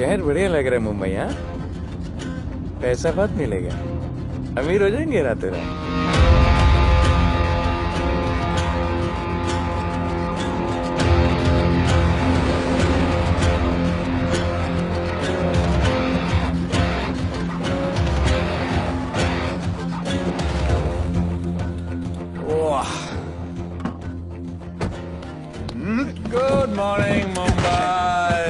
शहर बढ़िया लग रहा है मुंबई। हाँ, पैसा बहुत मिलेगा, अमीर हो जाएंगे रातों रात। Good morning Mumbai.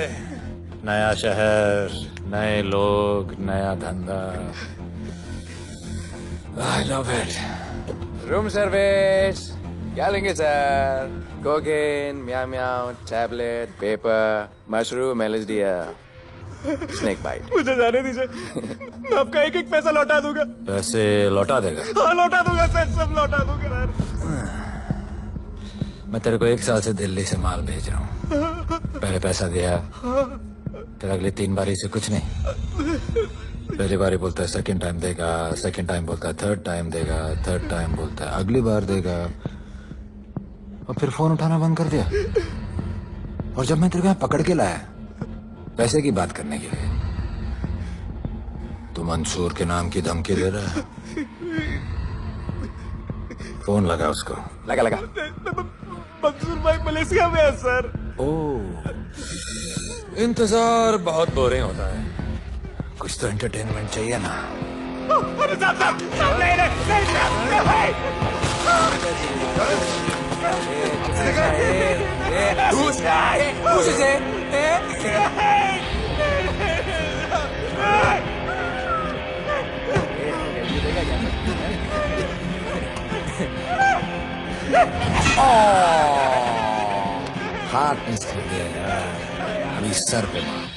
नया शहर, नए लोग, नया धंधा। I love it. Room service क्या लेंगे सर? कोकेन, म्याऊ म्याऊ, tablet, paper, mushroom, LSD, snake bite. मुझे जाने दीजिए, मैं आपका एक एक पैसा लौटा दूंगा। पैसे लौटा देगा? हाँ लौटा दूंगा सर, सब लौटा दूंगा। मैं तेरे को 1 साल से दिल्ली से माल भेज रहा हूँ। पहले पैसा दिया, फिर अगली 3 बारी से कुछ नहीं। पहली बारी बोलता है सेकंड टाइम देगा, सेकंड टाइम बोलता है थर्ड टाइम देगा, थर्ड टाइम बोलता है अगली बार देगा, और फिर फोन उठाना बंद कर दिया। और जब मैं तेरे को यहाँ पकड़ के लाया पैसे की बात करने के लिए, तो मंसूर के नाम की धमकी दे रहा है। फोन लगा उसको। लगा। मंसूर भाई मलेशिया में है सर। ओह, इंतजार बहुत बोरिंग होता है, कुछ तो एंटरटेनमेंट चाहिए ना। अरे साहब हाथ मिस कर दिया यार, अभी सर पे मार।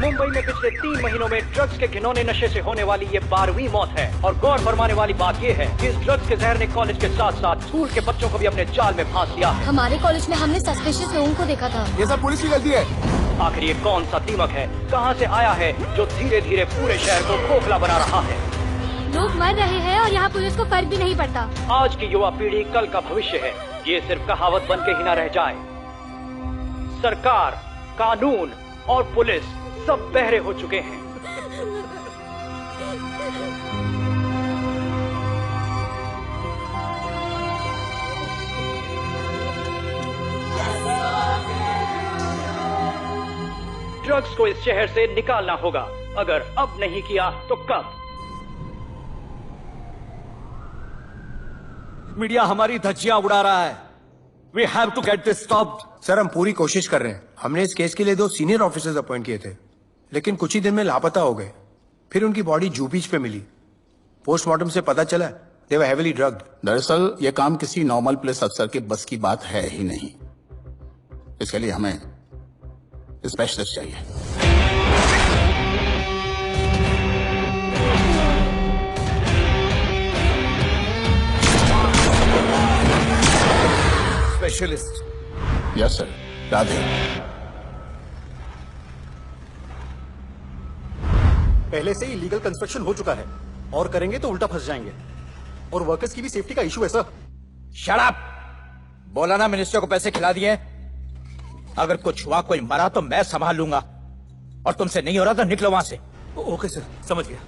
मुंबई में पिछले 3 महीनों में ड्रग्स के घिनौने नशे से होने वाली ये 12वीं मौत है। और गौर फरमाने वाली बात ये है कि इस ड्रग्स के जहर ने कॉलेज के साथ साथ स्कूल के बच्चों को भी अपने जाल में फांस लिया है। हमारे कॉलेज में हमने सस्पिशियस लोगों को देखा था। ये सब पुलिस की गलती है। आखिर ये कौन सा दीमक है, कहां से आया है, जो धीरे धीरे पूरे शहर को खोखला बना रहा है? लोग मर रहे हैं और यहाँ पुलिस को फर्क भी नहीं पड़ता। आज की युवा पीढ़ी कल का भविष्य है, ये सिर्फ कहावत बन के ही न रह जाए। सरकार, कानून और पुलिस सब बहरे हो चुके हैं। ड्रग्स को इस शहर से निकालना होगा। अगर अब नहीं किया तो कब? मीडिया हमारी धज्जियां उड़ा रहा है। We have to get this stopped. Sir हम पूरी कोशिश कर रहे हैं। हमने इस केस के लिए 2 सीनियर ऑफिसर्स अपॉइंट किए थे, लेकिन कुछ ही दिन में लापता हो गए। फिर उनकी बॉडी जू बीच पे मिली। पोस्टमार्टम से पता चला दे वर हेवीली ड्रग्ड। दरअसल ये काम किसी नॉर्मल पुलिस अफसर के बस की बात है ही नहीं। इसके लिए हमें स्पेशलिस्ट चाहिए। स्पेशलिस्ट? Yes sir. राधे। पहले से ही लीगल कंस्ट्रक्शन हो चुका है, और करेंगे तो उल्टा फंस जाएंगे। और वर्कर्स की भी सेफ्टी का इशू है सर। Shut up! बोला ना मिनिस्टर को पैसे खिला दिए। अगर कुछ हुआ, कोई मरा तो मैं संभाल लूंगा, और तुमसे नहीं हो रहा तो निकलो वहां से। ओके सर, समझ गया।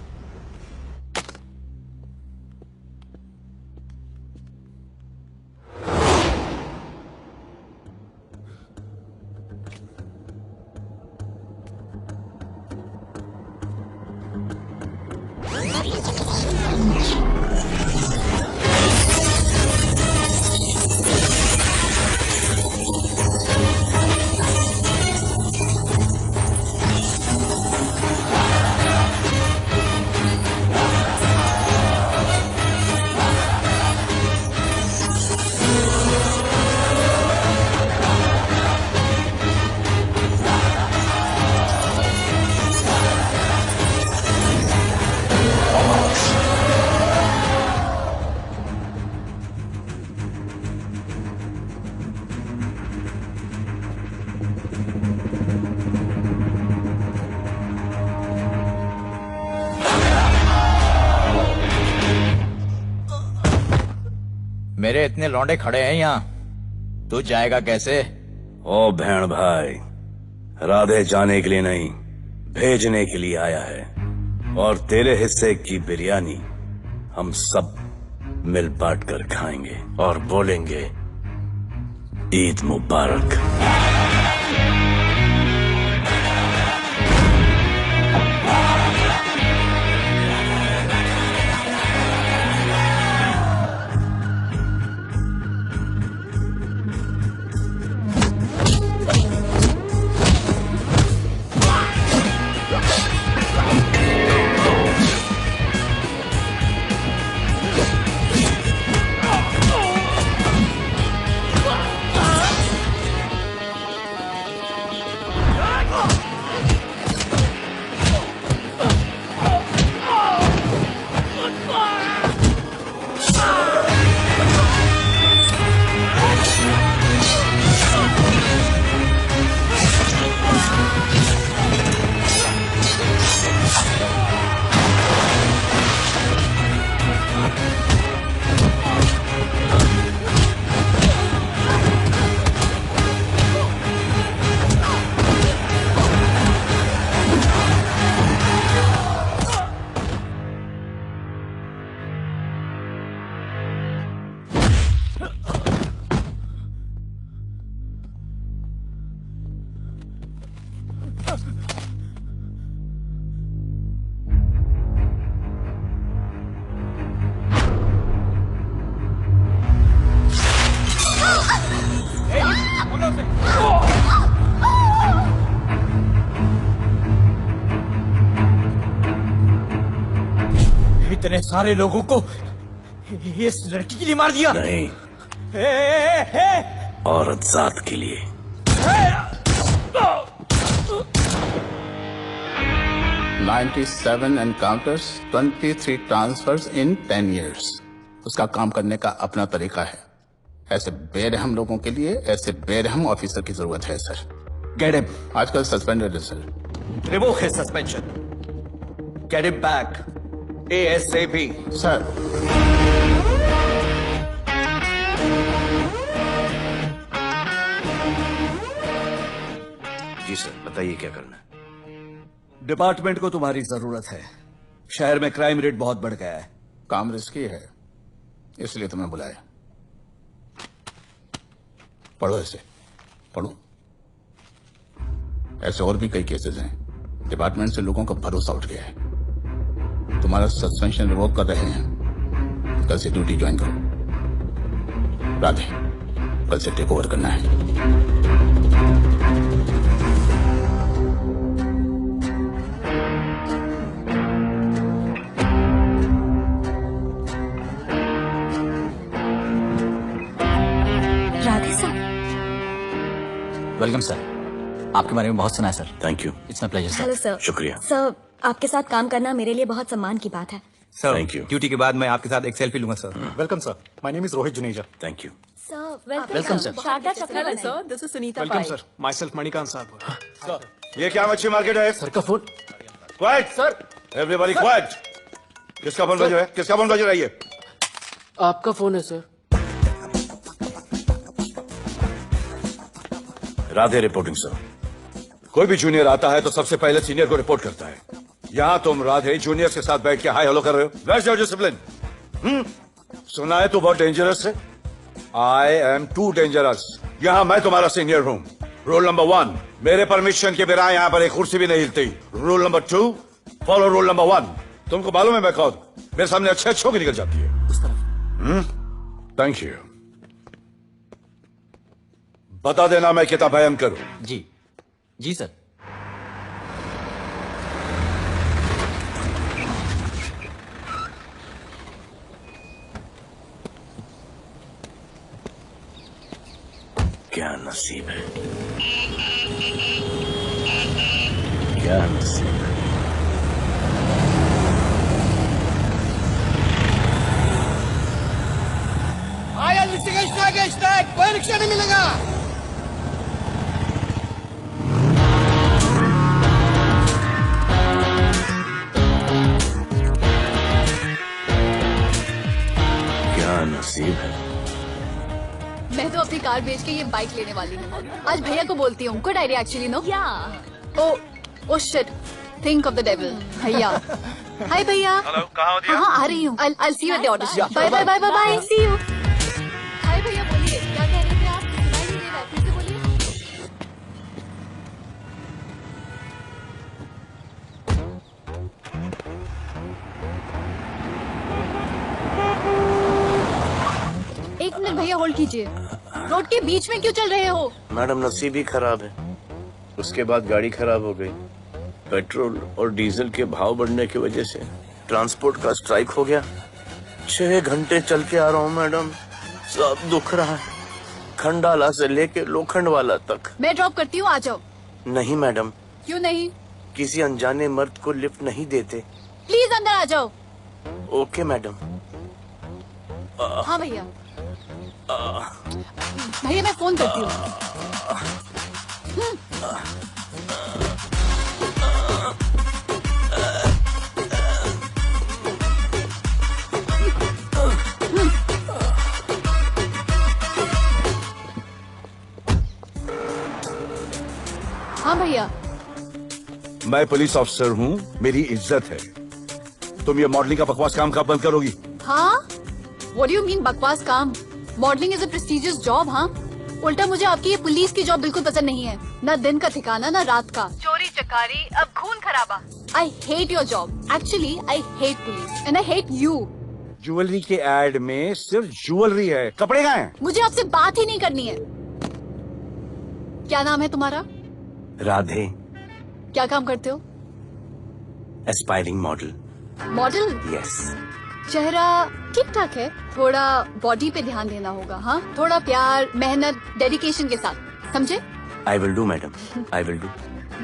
मेरे इतने लौंडे खड़े हैं यहाँ, तू जाएगा कैसे? ओ बहन भाई, राधे जाने के लिए नहीं, भेजने के लिए आया है। और तेरे हिस्से की बिरयानी हम सब मिल बांट कर खाएंगे और बोलेंगे ईद मुबारक। इतने सारे लोगों को इस लड़की के लिए मार दिया? नहीं, औरत जात के लिए। $97 encounters, 23 transfers in 10 years। उसका काम करने का अपना तरीका है। ऐसे बेरहम लोगों के लिए ऐसे बेरहम ऑफिसर की जरूरत है सर। Get him. आजकल सस्पेंडेड है sir. Revoke his suspension. Get him back. ASAP. Sir ji sir, बताइए क्या करना है। डिपार्टमेंट को तुम्हारी जरूरत है। शहर में क्राइम रेट बहुत बढ़ गया है। काम रिस्की है, इसलिए तुम्हें बुलाया। पढ़ो ऐसे, पढ़ो। ऐसे और भी कई केसेस हैं। डिपार्टमेंट से लोगों का भरोसा उठ गया है। तुम्हारा सस्पेंशन रिवोक कर रहे हैं। कल से ड्यूटी ज्वाइन करो। राधे, कल से टेक ओवर करना है। राधे सर। Welcome sir. आपके बारे में बहुत सुना है sir. Thank you. It's my pleasure hello sir. Sir. शुक्रिया। सर, आपके साथ काम करना मेरे लिए बहुत सम्मान की बात है। Sir, Thank you. ड्यूटी के बाद मैं आपके साथ एक सेल्फी लूंगा sir. Welcome sir, my name is Rohit Juneja. Thank you. Sir, welcome sir. Sharda Chakraborty sir, this is Sunita welcome sir, myself Manikant साहब। ये क्या मच्छी मार्केट है? सर का phone. Quiet sir, everybody quiet. किसका फोन बज रहा है? किसका फोन बज रहा है? ये आपका फोन है सर। Radhe reporting sir. कोई भी जूनियर आता है तो सबसे पहले सीनियर को रिपोर्ट करता है। यहाँ तुम राधे जूनियर के साथ बैठ के हाई हेलो कर रहे हो। Where's your discipline? सुना है तू बहुत डेंजरस है। I am too dangerous. यहाँ मैं तुम्हारा सीनियर हूँ। रूल नंबर 1, मेरे परमिशन के बिना यहाँ पर एक कुर्सी भी नहीं हिलती। Rule number 2, follow rule number 1। तुमको मालूम है मैं कौन? मेरे सामने अच्छे अच्छों की निकल जाती है। Thank you. बता देना मैं कितना भयंकर हूं। जी जी सर। क्या नसीब है, क्या नसीब है। आया इन्वेस्टिगेशन आगे स्टैक, कोई रिक्शा नहीं मिलेगा। क्या नसीब है। कार बेच के ये बाइक लेने वाली हूँ। आज भैया को बोलती हूँ। Good idea actually, no? या oh shit, think of the devil. भैया, हाय भैया। हेलो, कहाँ हो दिया? हाँ, आ रही हूँ। I'll see you at the audition. Bye bye bye bye bye, see you। Hi भैया, बोलिए क्या कह रहे थे आप? सुनाई नहीं दे रहा है, फिर से बोलिए। एक मिनट भैया, होल्ड कीजिए। रोड के बीच में क्यों चल रहे हो? मैडम, नसीब ही खराब है। उसके बाद गाड़ी खराब हो गई। पेट्रोल और डीजल के भाव बढ़ने की वजह से ट्रांसपोर्ट का स्ट्राइक हो गया। 6 घंटे चल के आ रहा हूँ मैडम, सब दुख रहा है, खंडाला से लेके लोखंडवाला तक। मैं ड्रॉप करती हूँ, आ जाओ। नहीं मैडम। क्यों नहीं? किसी अनजाने मर्द को लिफ्ट नहीं देते। प्लीज अंदर आ जाओ। Okay madam. हाँ भैया। भैया मैं फोन करती हूँ। हाँ भैया। मैं पुलिस ऑफिसर हूँ, मेरी इज्जत है। तुम ये मॉडलिंग का बकवास काम कब बंद करोगी? हाँ? What do you mean बकवास काम? Modelling is a prestigious job. हाँ, उल्टा मुझे आपकी ये पुलिस की जॉब बिल्कुल पसंद नहीं है। ना दिन का ठिकाना, ना रात का। चोरी चकारी, अब खून खराबा। I hate your job. Actually, I hate police and I hate you. Jewellery के एड में सिर्फ ज्वेलरी है, कपड़े कहाँ हैं? मुझे आपसे बात ही नहीं करनी है। क्या नाम है तुम्हारा? राधे। क्या काम करते हो? Aspiring model. मॉडल? यस। चेहरा ठीक ठाक है, थोड़ा बॉडी पे ध्यान देना होगा। हाँ, थोड़ा प्यार, मेहनत, डेडिकेशन के साथ, समझे? I will do madam, I will do.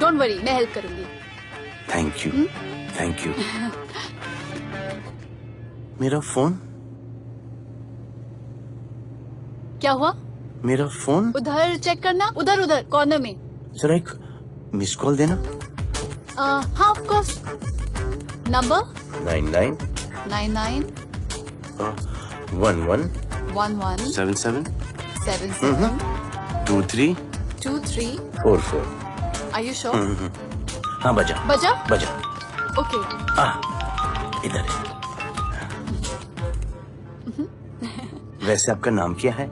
Don't worry, मैं हेल्प करूंगी। Thank you, thank you. मेरा फोन? क्या हुआ? मेरा फोन? उधर चेक करना, उधर उधर कॉर्नर में। जरा एक मिस कॉल देना। हाँ of course. Number 99 99 11 11 77 77 23 23 44। Are you sure? हाँ, बजा बजा? बजा। ओके। इधर है। वैसे आपका नाम क्या है?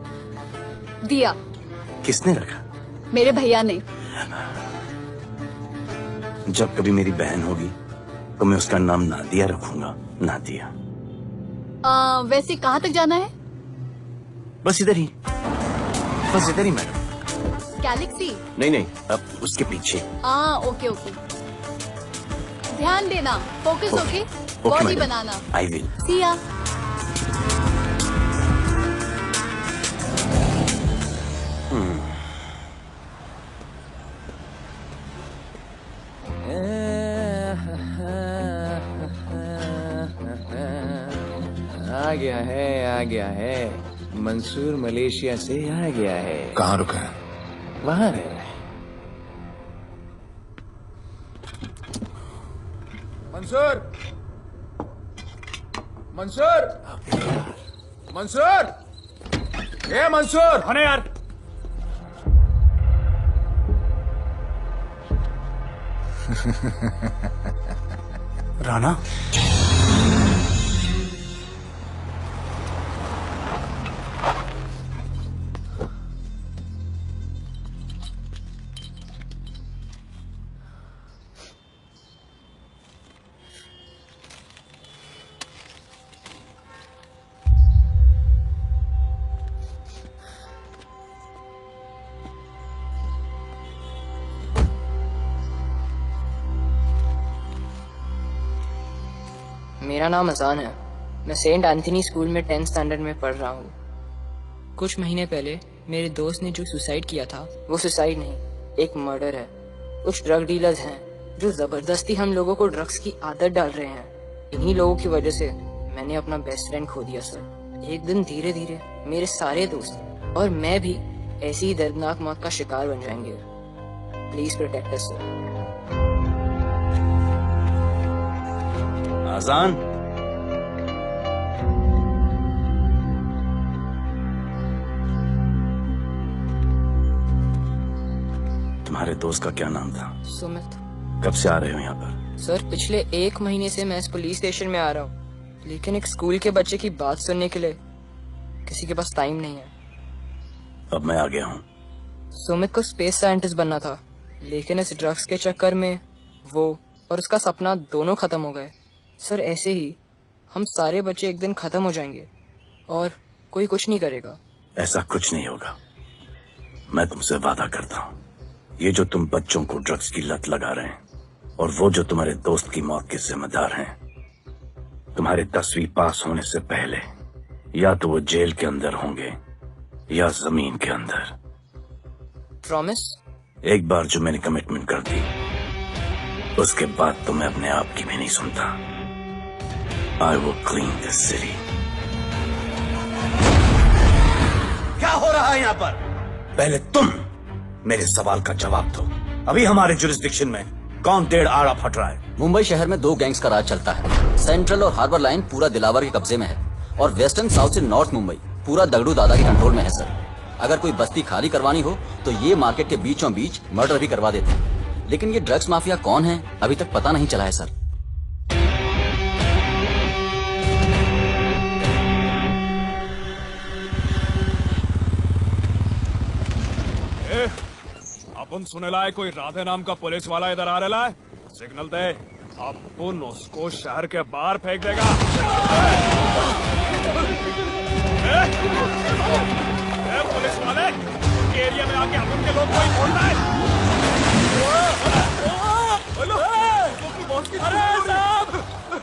दिया। किसने रखा? मेरे भैया ने। जब कभी मेरी बहन होगी तो मैं उसका नाम नादिया रखूंगा, नादिया। वैसे कहाँ तक जाना है? बस इधर ही, बस इधर ही मैडम। गैलेक्सी? नहीं नहीं, अब उसके पीछे। Okay okay. ध्यान देना, focus okay. Okay body madam, बनाना। I will. See ya. आ गया है। मंसूर मलेशिया से आ गया है। कहाँ रुका है? वहाँ है। मंसूर, मंसूर, मंसूर, ये मंसूर। होने यार। राणा, मेरा नाम अजान है। मैं सेंट एंथनी स्कूल में 10th स्टैंडर्ड में पढ़ रहा हूँ। कुछ महीने पहले मेरे दोस्त ने जो सुसाइड किया था, वो सुसाइड नहीं, एक मर्डर है। कुछ ड्रग डीलर्स हैं जो जबरदस्ती हम लोगों को ड्रग्स की आदत डाल रहे हैं। इन्हीं लोगों की वजह से मैंने अपना बेस्ट फ्रेंड खो दिया सर। एक दिन धीरे धीरे मेरे सारे दोस्त और मैं भी ऐसी ही दर्दनाक मौत का शिकार बन जाएंगे। Please protect us sir. Azaan, तुम्हारे दोस्त का क्या नाम था? सुमित। कब से आ रहे हो यहाँ पर? सर पिछले 1 महीने से मैं इस पुलिस स्टेशन में आ रहा हूँ, लेकिन एक स्कूल के बच्चे की बात सुनने के लिए किसी के पास टाइम नहीं है। अब मैं आ गया हूँ। सुमित को स्पेस साइंटिस्ट बनना था, लेकिन इस ड्रग्स के चक्कर में वो और उसका सपना दोनों खत्म हो गए। सर ऐसे ही हम सारे बच्चे एक दिन खत्म हो जाएंगे और कोई कुछ नहीं करेगा। ऐसा कुछ नहीं होगा, मैं तुमसे वादा करता हूँ। ये जो तुम बच्चों को ड्रग्स की लत लगा रहे हैं और वो जो तुम्हारे दोस्त की मौत के जिम्मेदार हैं, तुम्हारे 10वीं पास होने से पहले या तो वो जेल के अंदर होंगे या जमीन के अंदर। प्रॉमिस? एक बार जो मैंने कमिटमेंट कर दी, उसके बाद तो मैं अपने आप की भी नहीं सुनता। I will clean this city. क्या हो रहा है यहाँ पर? पहले तुम मेरे सवाल का जवाब दो। अभी हमारे जुरिस्डिक्शन में कौन टेढ़ आड़ा फट रहा है? मुंबई शहर में 2 गैंग्स का राज चलता है। सेंट्रल और हार्बर लाइन पूरा दिलावर के कब्जे में है और वेस्टर्न साउथ से नॉर्थ मुंबई पूरा दगड़ू दादा के कंट्रोल में है सर। अगर कोई बस्ती खाली करवानी हो तो ये मार्केट के बीचों बीच मर्डर भी करवा देते हैं, लेकिन ये ड्रग्स माफिया कौन है अभी तक पता नहीं चला है सर। अपन सुनेला है कोई राधे नाम का पुलिस वाला इधर आ रहा है। सिग्नल दे, अपन उसको शहर के बाहर फेंक देगा। पुलिस वाले एरिया में आके अपन के लोग कोई बोल रहा है। अरे साहब,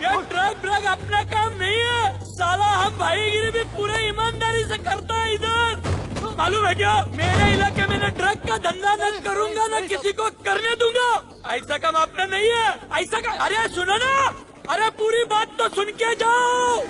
ये ड्रग अपना काम नहीं है साला। हम भाईगिरी भी पूरे ईमानदारी से करता है इधर। मालूम है क्या, मेरे इलाके में न ड्रग का धंधा न करूंगा न किसी को करने दूंगा। ऐसा काम अपना नहीं है। ऐसा का अरे सुनो ना, अरे पूरी बात तो सुन के जाओ।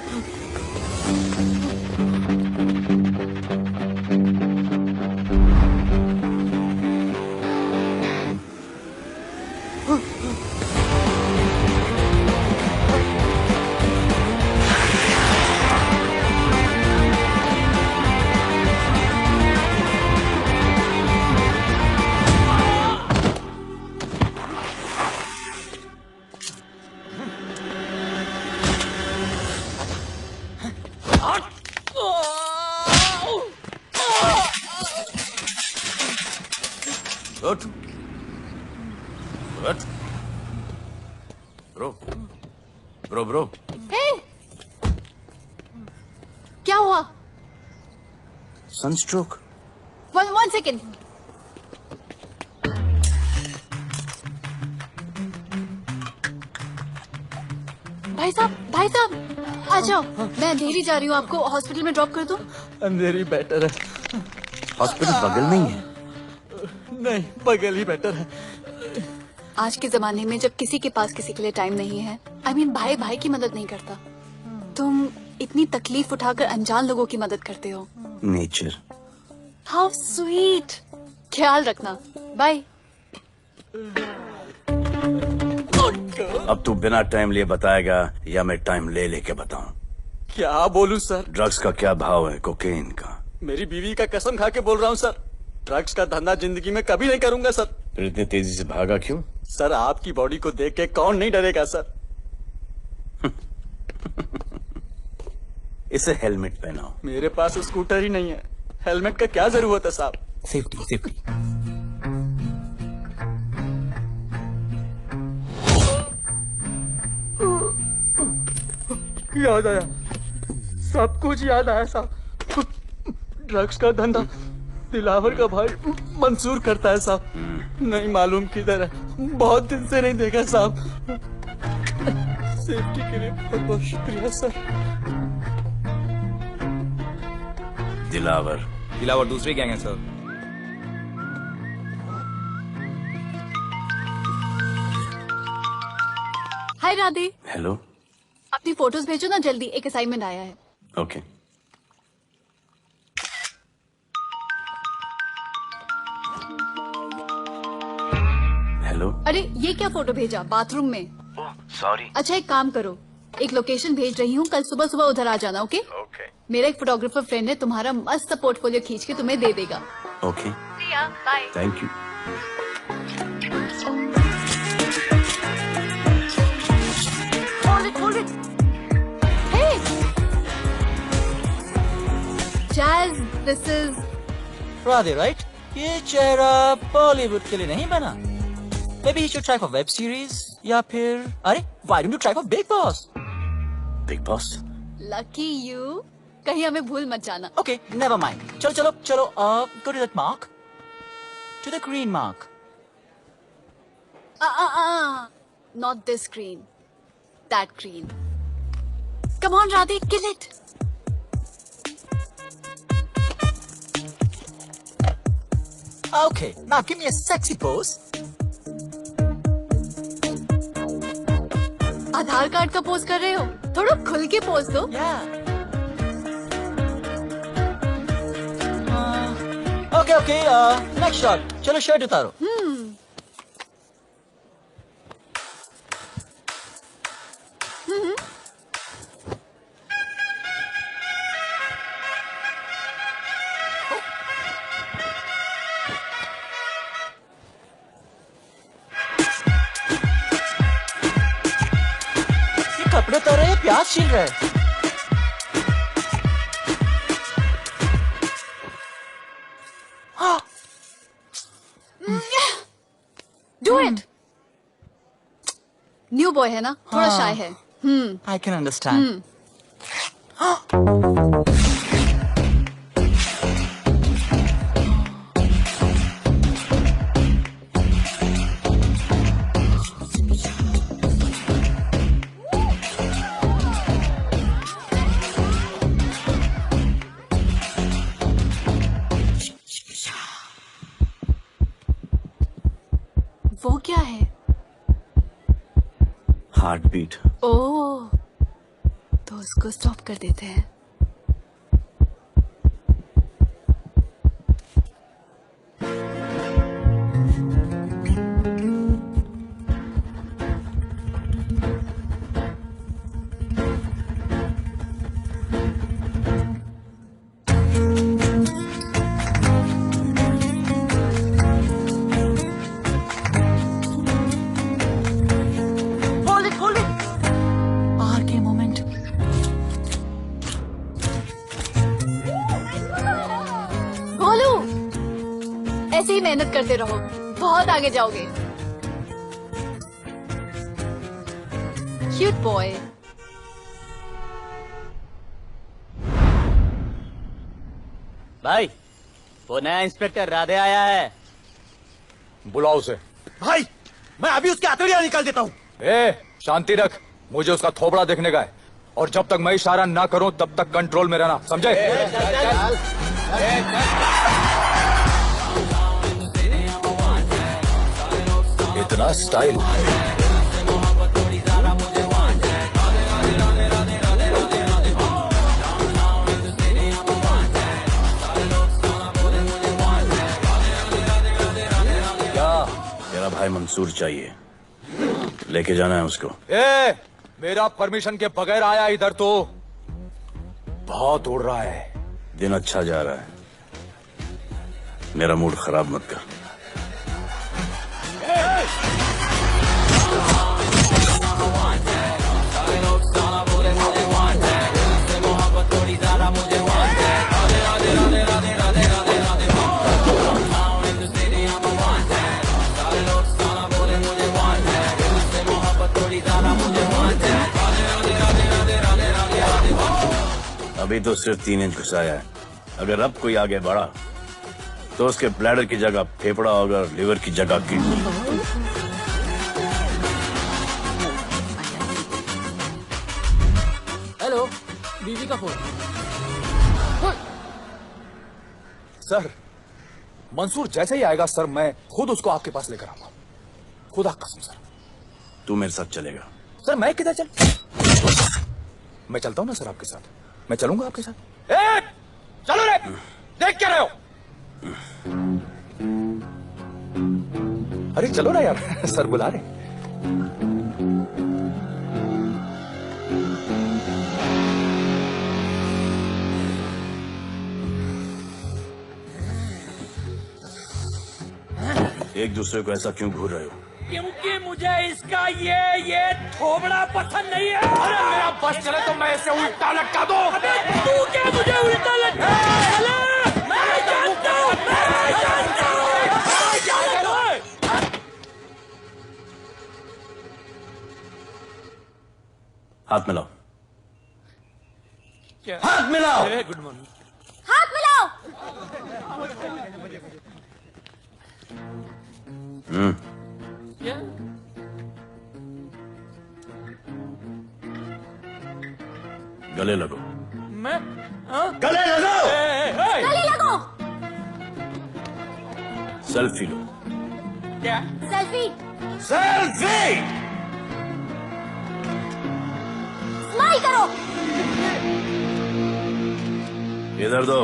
Good. Good. Bro. Hey! क्या हुआ? Sunstroke. One second. भाई साहब, आ जाओ। मैं अंधेरी जा रही हूँ, आपको हॉस्पिटल में ड्रॉप कर दूँ? अंधेरी बेटर है। हॉस्पिटल बगल नहीं है? नहीं, बगल ही बेटर है। आज के जमाने में जब किसी के पास किसी के लिए टाइम नहीं है, I mean, भाई भाई की मदद नहीं करता, तुम इतनी तकलीफ उठाकर अनजान लोगों की मदद करते हो। नेचर। How sweet. ख्याल रखना। बाय। अब तू बिना टाइम लिए बताएगा या मैं टाइम ले लेके बताऊं? क्या बोलूं सर? ड्रग्स का क्या भाव है कोकेन का? मेरी बीवी का कसम खा के बोल रहा हूँ सर, ड्रग्स का धंधा जिंदगी में कभी नहीं करूंगा सर। फिर इतनी तेजी से भागा क्यों? सर आपकी बॉडी को देख के कौन नहीं डरेगा सर। इसे हेलमेट पहनाओ। मेरे पास स्कूटर ही नहीं है, हेलमेट का क्या जरूरत है साहब? सेफ्टी। याद आया, सब कुछ याद आया साहब। ड्रग्स का धंधा दिलावर का भाई मंसूर करता है साहब। नहीं मालूम किधर है, बहुत दिन से नहीं देखा साहब। सेफ्टी के लिए बहुत बहुत शुक्रिया सर। दिलावर दूसरी गैंग है सर। हाय राधे। हेलो। अपनी फोटोज भेजो ना जल्दी, एक असाइनमेंट आया है। ओके। हेलो। अरे ये क्या फोटो भेजा बाथरूम में? सॉरी। अच्छा एक काम करो, एक लोकेशन भेज रही हूँ, कल सुबह सुबह उधर आ जाना। ओके? मेरा एक फोटोग्राफर फ्रेंड है, तुम्हारा मस्त पोर्टफोलियो खींच के तुम्हें दे देगा। Okay. Bye. Thank you. This is Radhe right? ये चेहरा बॉलीवुड के लिए नहीं बना। Maybe he should try for web series या फिर अरे why don't you try for Big Boss? Big boss? Lucky you. कहीं हमें भूल मत जाना। Okay, never mind. चलो, go to that mark. To the green mark. Not this green. That green. Come on, Radhe, kill it. Okay, now give me a sexy pose. Aadhaar card का pose कर रहे हो? थोड़ा खुल के pose दो। Okay, next shot. चलो shirt उतारो। कपड़े उतारे हैं, प्याज छील रहे हैं। Do it. न्यू बॉय है ना, थोड़ा शाय है। I can understand. वो क्या है? Heart beat. ओह, तो उसको स्टॉप कर देते हैं। ऐसे ही मेहनत करते रहो, बहुत आगे जाओगे। Cute boy. भाई, वो नया इंस्पेक्टर राधे आया है। बुलाओ उसे। भाई, मैं अभी उसके हथेलियां निकाल देता हूँ। शांति रख, मुझे उसका थोबड़ा देखने का है, और जब तक मैं इशारा ना करूं तब तक कंट्रोल में रहना, समझे? इतना स्टाइल। मेरा भाई मंसूर चाहिए, लेके जाना है उसको। मेरा परमिशन के बगैर आया इधर तो बहुत उड़ रहा है। दिन अच्छा जा रहा है, मेरा मूड खराब मत कर। अभी तो सिर्फ 3 इंच घुसाया है, अगर अब कोई आगे बढ़ा तो उसके ब्लैडर की जगह फेफड़ा होगा और लिवर की जगह किडनी। हेलो, बीवी का फोन। सर, मंसूर जैसे ही आएगा सर, मैं खुद उसको आपके पास लेकर आऊंगा, खुदा कसम सर। तू मेरे साथ चलेगा? सर मैं किधर मैं चलता हूँ ना सर आपके साथ, मैं चलूंगा आपके साथ। चलो रे, देख क्या रहे हो? अरे चलो ना यार, सर बुला रहे। एक दूसरे को ऐसा क्यों घूर रहे हो? क्योंकि मुझे इसका ये थोबड़ा पसंद नहीं है। अरे मेरा बस चले तो मैं इसे उल्टा लटका दूं। अबे तू क्या मुझे उल्टा लटका? हाथ मिलाओ। क्या? हाथ मिलाओ। Good morning. हाथ मिलाओ। क्या? गले लगो। मैं? हाँ? गले लगाओ। गले लगो। सेल्फी लो। क्या? सेल्फी। सेल्फी। स्माइल करो। इधर दो।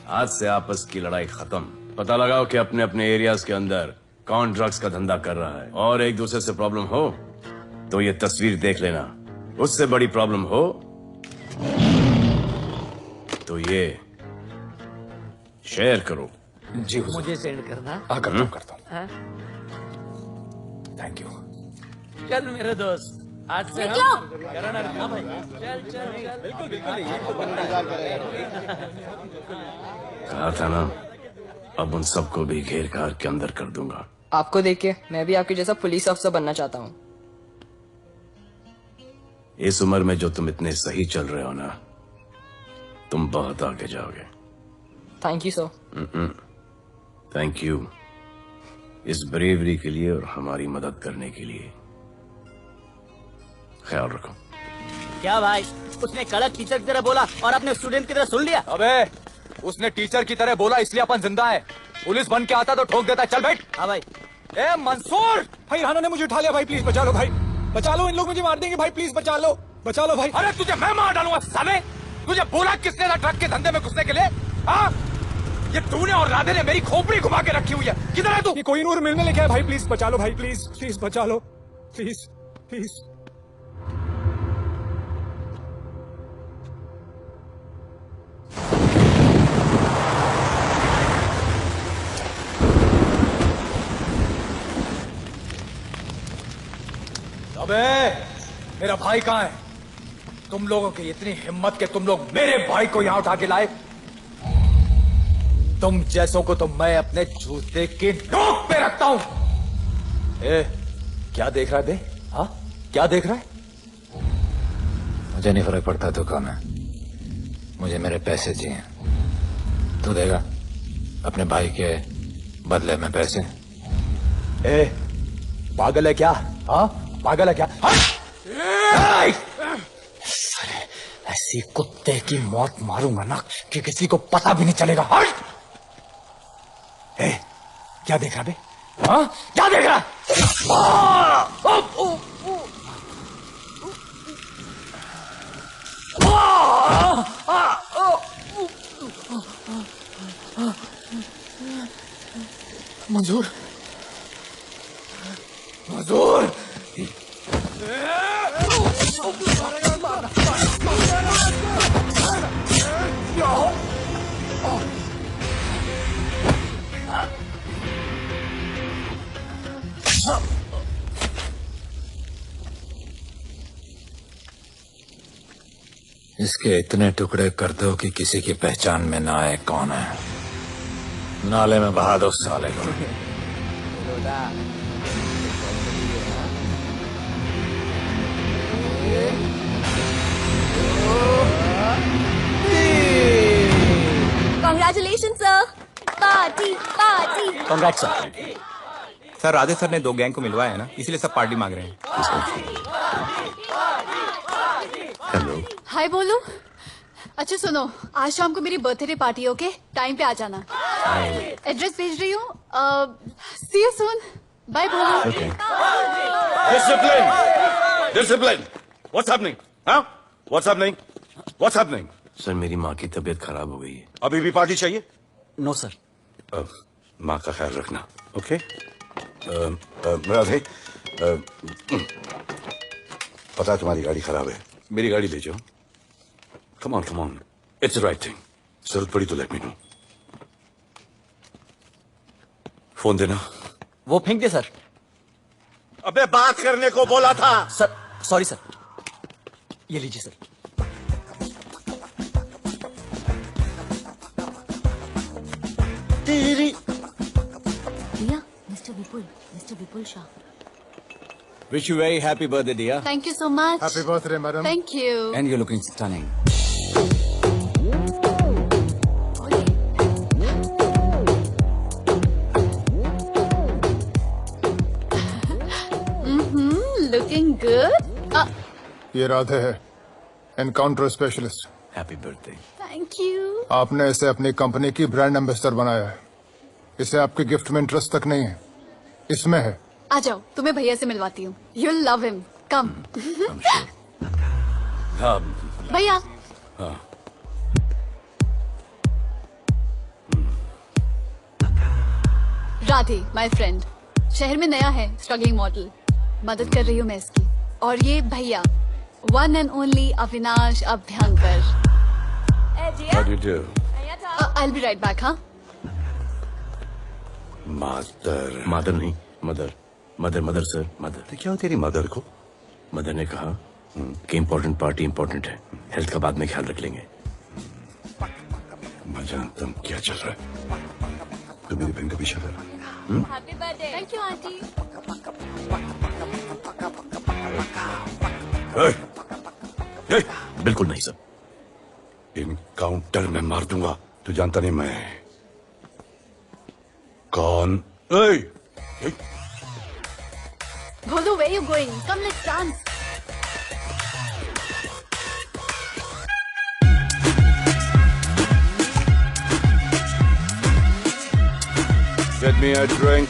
आज से आपस की लड़ाई खत्म। पता लगाओ कि अपने अपने एरियाज के अंदर कौन ड्रग्स का धंधा कर रहा है, और एक दूसरे से प्रॉब्लम हो तो ये तस्वीर देख लेना। उससे बड़ी प्रॉब्लम हो तो ये शेयर करो। जी मुझे सेंड करना। हाँ करता हूँ। हाँ? Thank you. चल मेरे दोस्त, आज से निकलो। हाँ भाई, चल चल चल। बिल्कुल बिल्कुल। कहा था ना, अब उन सबको भी घेर घार के अंदर कर दूंगा। आपको देख के मैं भी आपके जैसा पुलिस अफसर बनना चाहता हूँ। इस उम्र में जो तुम इतने सही चल रहे हो ना, तुम बहुत आगे जाओगे। Thank you sir. Thank you इस ब्रेवरी के लिए और हमारी मदद करने के लिए। ख्याल रखो। क्या भाई, उसने कड़क टीचर की तरह बोला और अपने स्टूडेंट की तरह सुन लिया? अबे उसने टीचर की तरह बोला इसलिए अपन जिंदा है। पुलिस बन के आता तो ठोक देता। चल बैठ। हाँ भाई। ए मंसूर, भाई राना ने मुझे उठा लिया भाई, प्लीज बचा लो भाई, बचा लो, इन लोग मुझे मार देंगे भाई, प्लीज बचा लो भाई। अरे तुझे मैं मार डालूंगा साले। तुझे बोला किसने था ट्रक के धंधे में घुसने के लिए? हाँ, ये तूने और राधे ने मेरी खोपड़ी घुमा के रखी हुई है। किधर है तू? ये कोई नूर मिलने लेके आया भाई, प्लीज बचा लो भाई, प्लीज प्लीज बचा लो, प्लीज प्लीज। अबे मेरा भाई कहाँ है? तुम लोगों की इतनी हिम्मत कि तुम लोग मेरे भाई को यहाँ उठा के लाए। तुम जैसों को तो मैं अपने जूते की नोक पे रखता हूँ। ए, क्या देख रहा है बे? हाँ, क्या देख रहा है? मुझे नहीं फर्क पड़ता तू कौन है, मुझे मेरे पैसे चाहिए। तू देगा अपने भाई के बदले में पैसे? ए, पागल है क्या? हाँ, पागल है क्या? ऐसी कुत्ते की मौत मारूंगा ना कि किसी को पता भी नहीं चलेगा। हट! ए, क्या देख रहा बे? हाँ, क्या देख रहा? मंजूर, मंजूर। इसके इतने टुकड़े कर दो कि किसी की पहचान में ना आए कौन है। नाले में बहा दो साले को। Congratulations, sir. Party party. Congrats sir. Radhe sir ने 2 गैंग को मिलवाया है ना, इसलिए सब पार्टी मांग रहे हैं। हेलो। हाय बोलू। अच्छा सुनो, आज शाम को मेरी बर्थडे पार्टी, ओके? टाइम पे आ जाना। एड्रेस भेज रही हूँ। See you soon. बाय बोलू। Discipline, discipline. What's happening? हाँ, what's happening? What's happening? Sir, मेरी माँ की तबीयत खराब हो गई है। अभी भी पार्टी चाहिए? No sir. माँ का ख्याल रखना, ओके? राधे, पता है तुम्हारी गाड़ी खराब है, मेरी गाड़ी ले जाओ। Come on, come on, it's the right thing. जरूरत पड़ी तो लेट मी नो। फोन देना। वो फेंक दे सर। अबे बात करने को बोला था। Sir sorry sir. ये लीजिए सर। भैया, mister Vipul Shah. Wish you very happy birthday, dear. Thank you so much. Happy birthday, madam. Thank you. And you're looking stunning. Looking good. ये राधे है, encounter specialist. Happy birthday. Thank you. आपने इसे अपनी company की brand ambassador बनाया है। इसे आपके गिफ्ट में इंटरेस्ट तक नहीं है, इसमें है। आ जाओ, तुम्हें भैया से मिलवाती हूँ। You'll love him. Come. हाँ। भैया। हाँ। Radhe, my friend. शहर में नया है, स्ट्रगलिंग मॉडल। मदद कर रही हूँ मैं इसकी। और ये भैया, one and only Avinash Abhyankar. How do you do? I'll be right back, हाँ? मदर नहीं, मदर सर, मदर। तो क्या हो तेरी मदर को? मदर ने कहा कि इम्पोर्टेंट पार्टी इम्पोर्टेंट है, हेल्थ का बाद में ख्याल रख लेंगे। मजान, तुम क्या चल रहा है? तुम मेरी बहन का पीछा कर रहा है? Happy birthday. Thank you, auntie. बिल्कुल नहीं सर। इनकाउंटर में मार दूंगा। तू जानता नहीं मैं कौन? ए! Bolo, where you going? Come, let's dance. Get me a drink.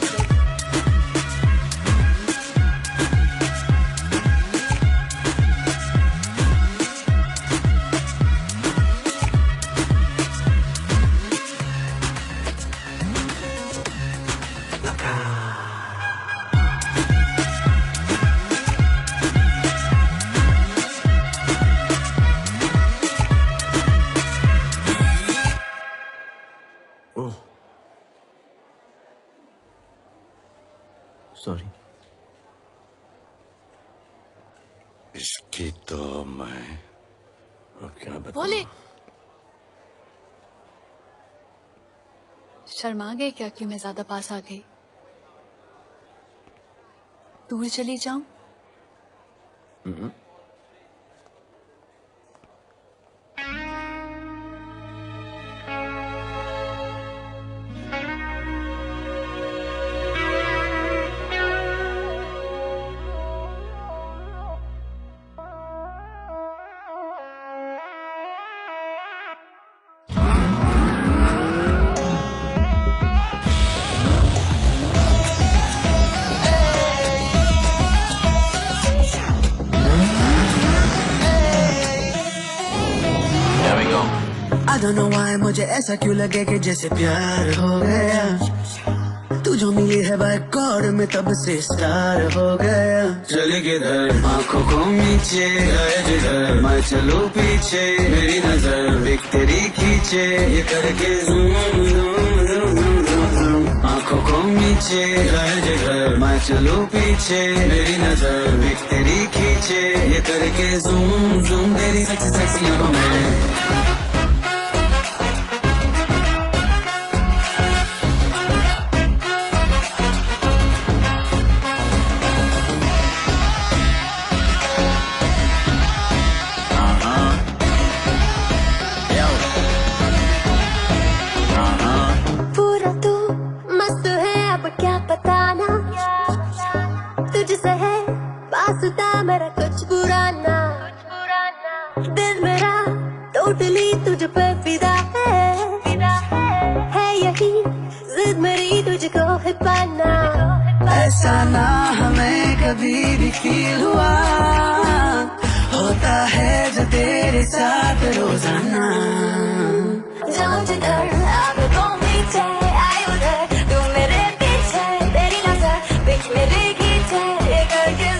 Sorry. इसकी तो मैं क्या बताऊं? बोले। शर्मा गए क्या कि मैं ज्यादा पास आ गई? दूर चली जाऊं? I don't know why मुझे ऐसा क्यों लगे कि जैसे प्यार हो गया। तू जो मिली है बाय गॉड में तब से स्टार हो गया। चले किधर आंखों को नीचे गए जिधर मैं चलूं पीछे मेरी नजर बिक तेरी खींचे ये करके आंखों को नीचे गए जिधर मैं चलूं पीछे मेरी नजर बिक तेरी खींचे ये करके जूम जूम तेरी सेक्सी सेक्सी आंखों में। मेरा कुछ बुरा ना दिल मेरा टोटली तुझ पे फिदा है यही जिद मेरी तुझको है पाना। ऐसा ना हमें कभी भी फील हुआ होता है जो तेरे साथ रोजाना। जाऊं जिधर आंखों नीचे आए उधर तू मेरे पीछे तेरी नजर बिच मेरे खींचे ये करके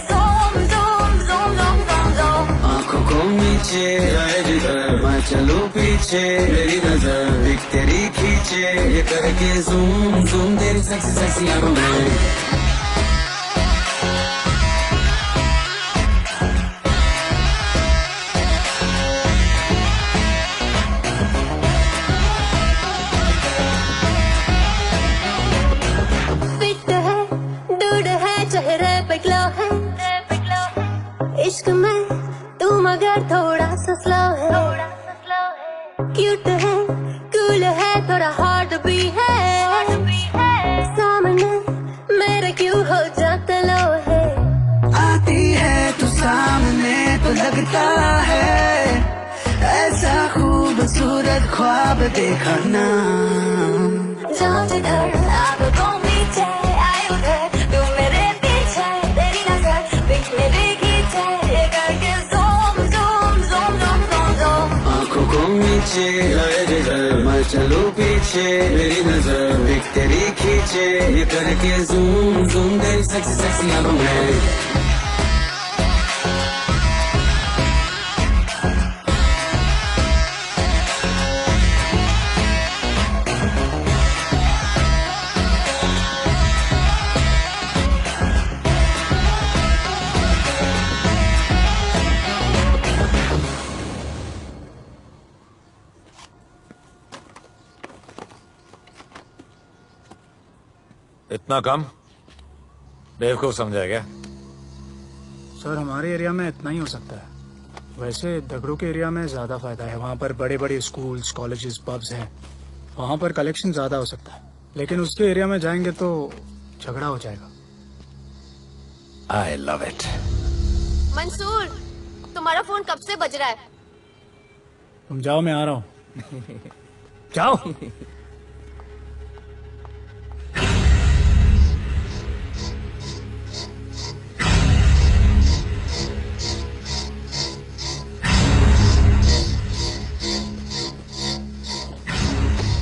नीचे आए जिधर मैं चलूं पीछे मेरी नजर बिक तेरी खींचे ये करके जूम जूम तेरी सेक्सी सेक्सी आंखों में। फिट है दूर है चेहरे पे ग्लो है इश्क में तू मगर थोड़ा सा स्लो है, क्यूट है, कूल है, थोड़ा हार्ड भी है, सामने मेरे क्यों हो जाता लो है। आती है तू सामने तो लगता है ऐसा खूबसूरत ख्वाब देखा ना। जाओ जिधर आंखों पीछे आए उधर, तू मेरे पीछे तेरी नजर बीच मेरे खींचे, ये करके zoom zoom zoom zoom zoom zoom. आंखों को नीचे लाए जिधर मैं चलूं पीछे, मेरी नजर एक तेरी खींचे, ये करके ज़ूम ज़ूम तेरी सेक्सी सेक्सी आंखों में। इतना कम बेवकूफ समझा क्या? सर हमारे एरिया में इतना ही हो सकता है। वैसे दगड़ों के एरिया में ज्यादा फायदा है, वहाँ पर बड़े बड़े स्कूल्स, कॉलेजेस, पब्स हैं, वहाँ पर कलेक्शन ज्यादा हो सकता है। लेकिन उसके एरिया में जाएंगे तो झगड़ा हो जाएगा। आई लव इट। मंसूर, तुम्हारा फोन कब से बज रहा है? तुम जाओ, मैं आ रहा हूँ। जाओ।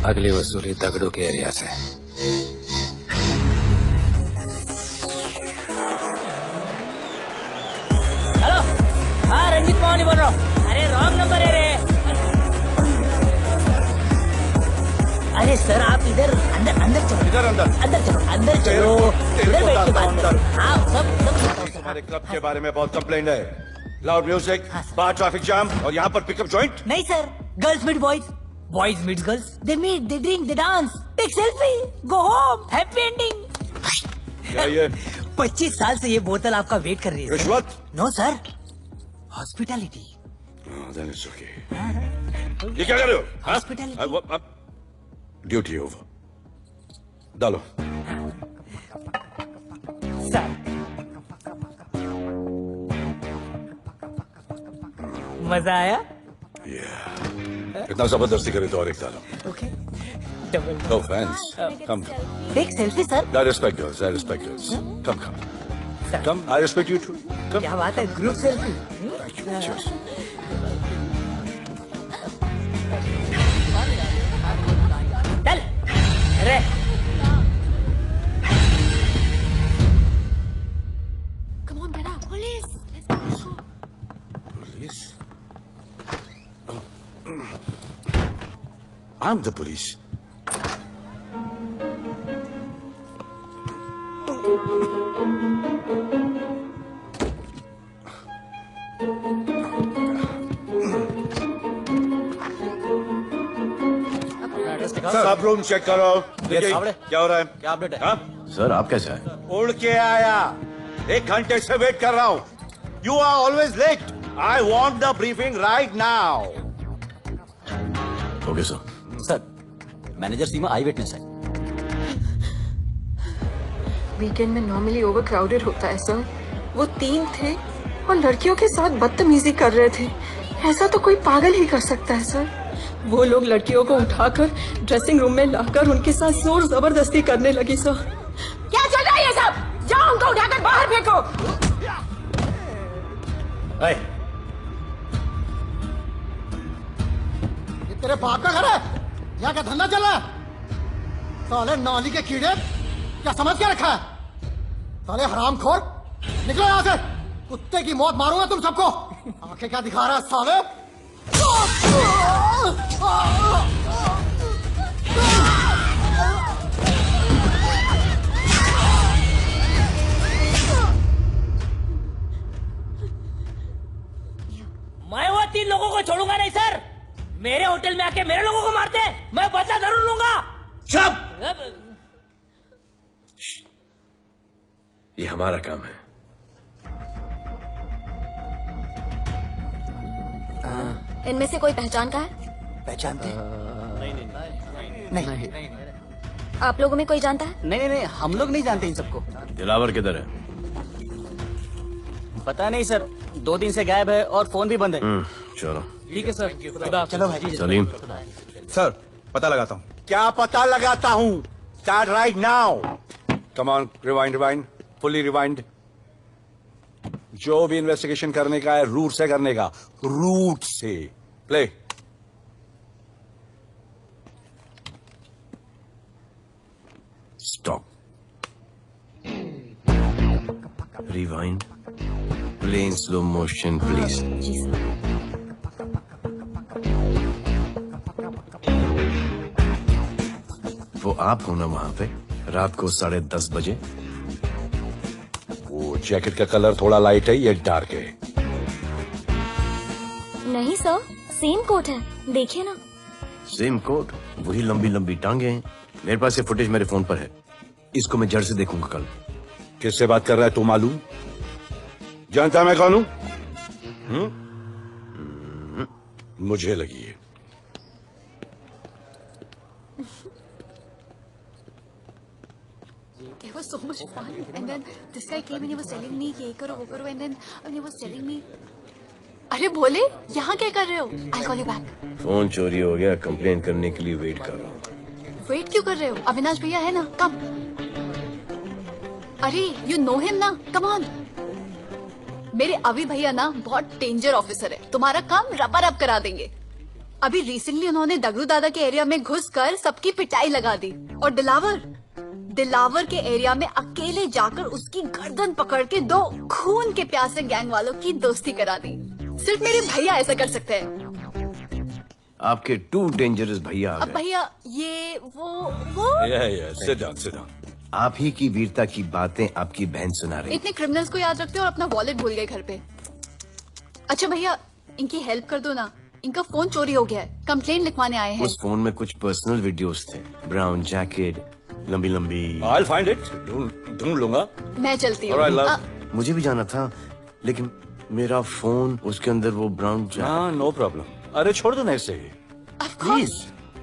अगली वसूली दगड़ों के एरिया से। हेलो, हाँ रंजीत मोहन बोल रहा हूँ। अरे रॉन्ग नंबर है रे। अरे सर आप इधर अंदर अंदर चलो, इधर अंदर अंदर चलो, अंदर चलो, इधर बैठ के बात करो। हाँ सब हमारे क्लब के बारे में बहुत कंप्लेंट है। लाउड म्यूजिक, बाहर ट्रैफिक जाम और यहाँ पर पिकअप जॉइंट। नहीं sir, girls meet boys, boys meet girls, they meet, they drink, they dance, take selfie, go home, happy ending. क्या ये? 25 साल से ये बोतल आपका वेट कर रही है। रिश्वत? No sir, hospitality. Then it's okay. ये क्या कर रहे हो? हॉस्पिटैलिटी। Duty over. डालो। सर मजा आया? इतना जबरदस्ती करे तो और एक डालो। Okay. Double. No offense. Come. Take selfie sir. I respect girls. I respect girls. Come. Come. I respect you too. Come. क्या बात है, group selfie. Thank you. Cheers. चल, अरे Come on, बेटा, police. Let's go. Police? I'm the police. सब room check करो। देखिए क्या हो रहा है? क्या अपडेट है? हाँ? सर आप कैसे आए? उड़ के आया, 1 घंटे से वेट कर रहा हूँ। You are always late. I want the briefing right now. Okay sir. Sir, manager Seema I witness है। वीकेंड में नॉर्मली ओवर क्राउडेड होता है सर। वो 3 थे और लड़कियों के साथ बदतमीजी कर रहे थे। ऐसा तो कोई पागल ही कर सकता है सर। वो लोग लड़कियों को उठाकर ड्रेसिंग रूम में लाकर उनके साथ जोर जबरदस्ती करने लगी सर। क्या चल रहा है ये सब? जाओ उनको उठाकर बाहर फेंको। ये तेरे बाप का घर है? यहाँ क्या धंधा चल रहा है? साले नौली के कीड़े, क्या समझ के रखा है? साले हरामखोर, निकलो यहाँ से। कुत्ते की मौत मारूंगा तुम सबको। आंखें क्या दिखा रहा है साले? मैं वो 3 लोगों को छोड़ूंगा नहीं सर। मेरे होटल में आके मेरे लोगों को मारते हैं, मैं बदला जरूर लूंगा। चुप! ये हमारा काम है। इनमें से कोई पहचान का है? पहचानते नहीं। आप लोगों में कोई जानता है? नहीं, हम लोग नहीं जानते इन सबको। दिलावर किधर है? पता नहीं सर, 2 दिन से गायब है और फोन भी बंद है। चलो ठीक है सर, चलो भाई। सलीम, सर पता लगाता हूँ। क्या पता लगाता हूँ? Start right now. Come on, rewind, fully rewind. जो भी इन्वेस्टिगेशन करने का है रूट से करने का, रूट से। Play. Stop. Rewind. Play in slow motion please. जी सर। वो आप हो ना वहां पे रात को 10:30 बजे? वो जैकेट का कलर थोड़ा लाइट है, ये डार्क है। नहीं सर, सेम कोट है, देखिए ना। सेम कोट, वही लंबी लंबी टांगे हैं। मेरे पास ये फुटेज मेरे फोन पर है, इसको मैं जड़ से देखूंगा कल। किससे बात कर रहा है तू? मालूम? जानता मैं कौन हूं? मुझे लगी है। It was so much fun, and then this guy came and he was telling me ये करो वो करो, and then he was telling me, अरे भोले यहाँ क्या कर रहे हो? I'll call you back. Phone चोरी हो गया, कंप्लेन करने के लिए वेट कर रहा हूँ। वेट क्यों कर रहे हो? अविनाश भैया है ना, कम। अरे you know him ना, come on. मेरे अभी भैया ना बहुत डेंजर ऑफिसर है, तुम्हारा काम रपा रप करा देंगे। अभी रिसेंटली उन्होंने दगड़ू दादा के एरिया में घुसकर सबकी पिटाई लगा दी, और दिलावर के एरिया में अकेले जाकर उसकी गर्दन पकड़ के 2 खून के प्यासे गैंग वालों की दोस्ती करा दी। सिर्फ मेरे भैया ऐसा कर सकते हैं। आपके 2 डेंजरस भैया आ अब गए। भैया ये वो सिट डाउन। आप ही की वीरता की बातें आपकी बहन सुना रही। इतने क्रिमिनल्स को याद रखते हो और अपना वॉलेट भूल गए घर पे। अच्छा भैया, इनकी हेल्प कर दो ना, इनका फोन चोरी हो गया है, कंप्लेन लिखवाने आए हैं। उस फोन में कुछ पर्सनल वीडियोस थे, ब्राउन जैकेट, लंबी लंबी। I'll find it, ढूंढ लूंगा। मैं चलती हूँ। Alright, love. मुझे भी जाना था, लेकिन मेरा फोन, उसके अंदर वो ब्राउन जैकेट। हाँ, नो प्रॉब्लम। अरे छोड़ दो ना इसे। Please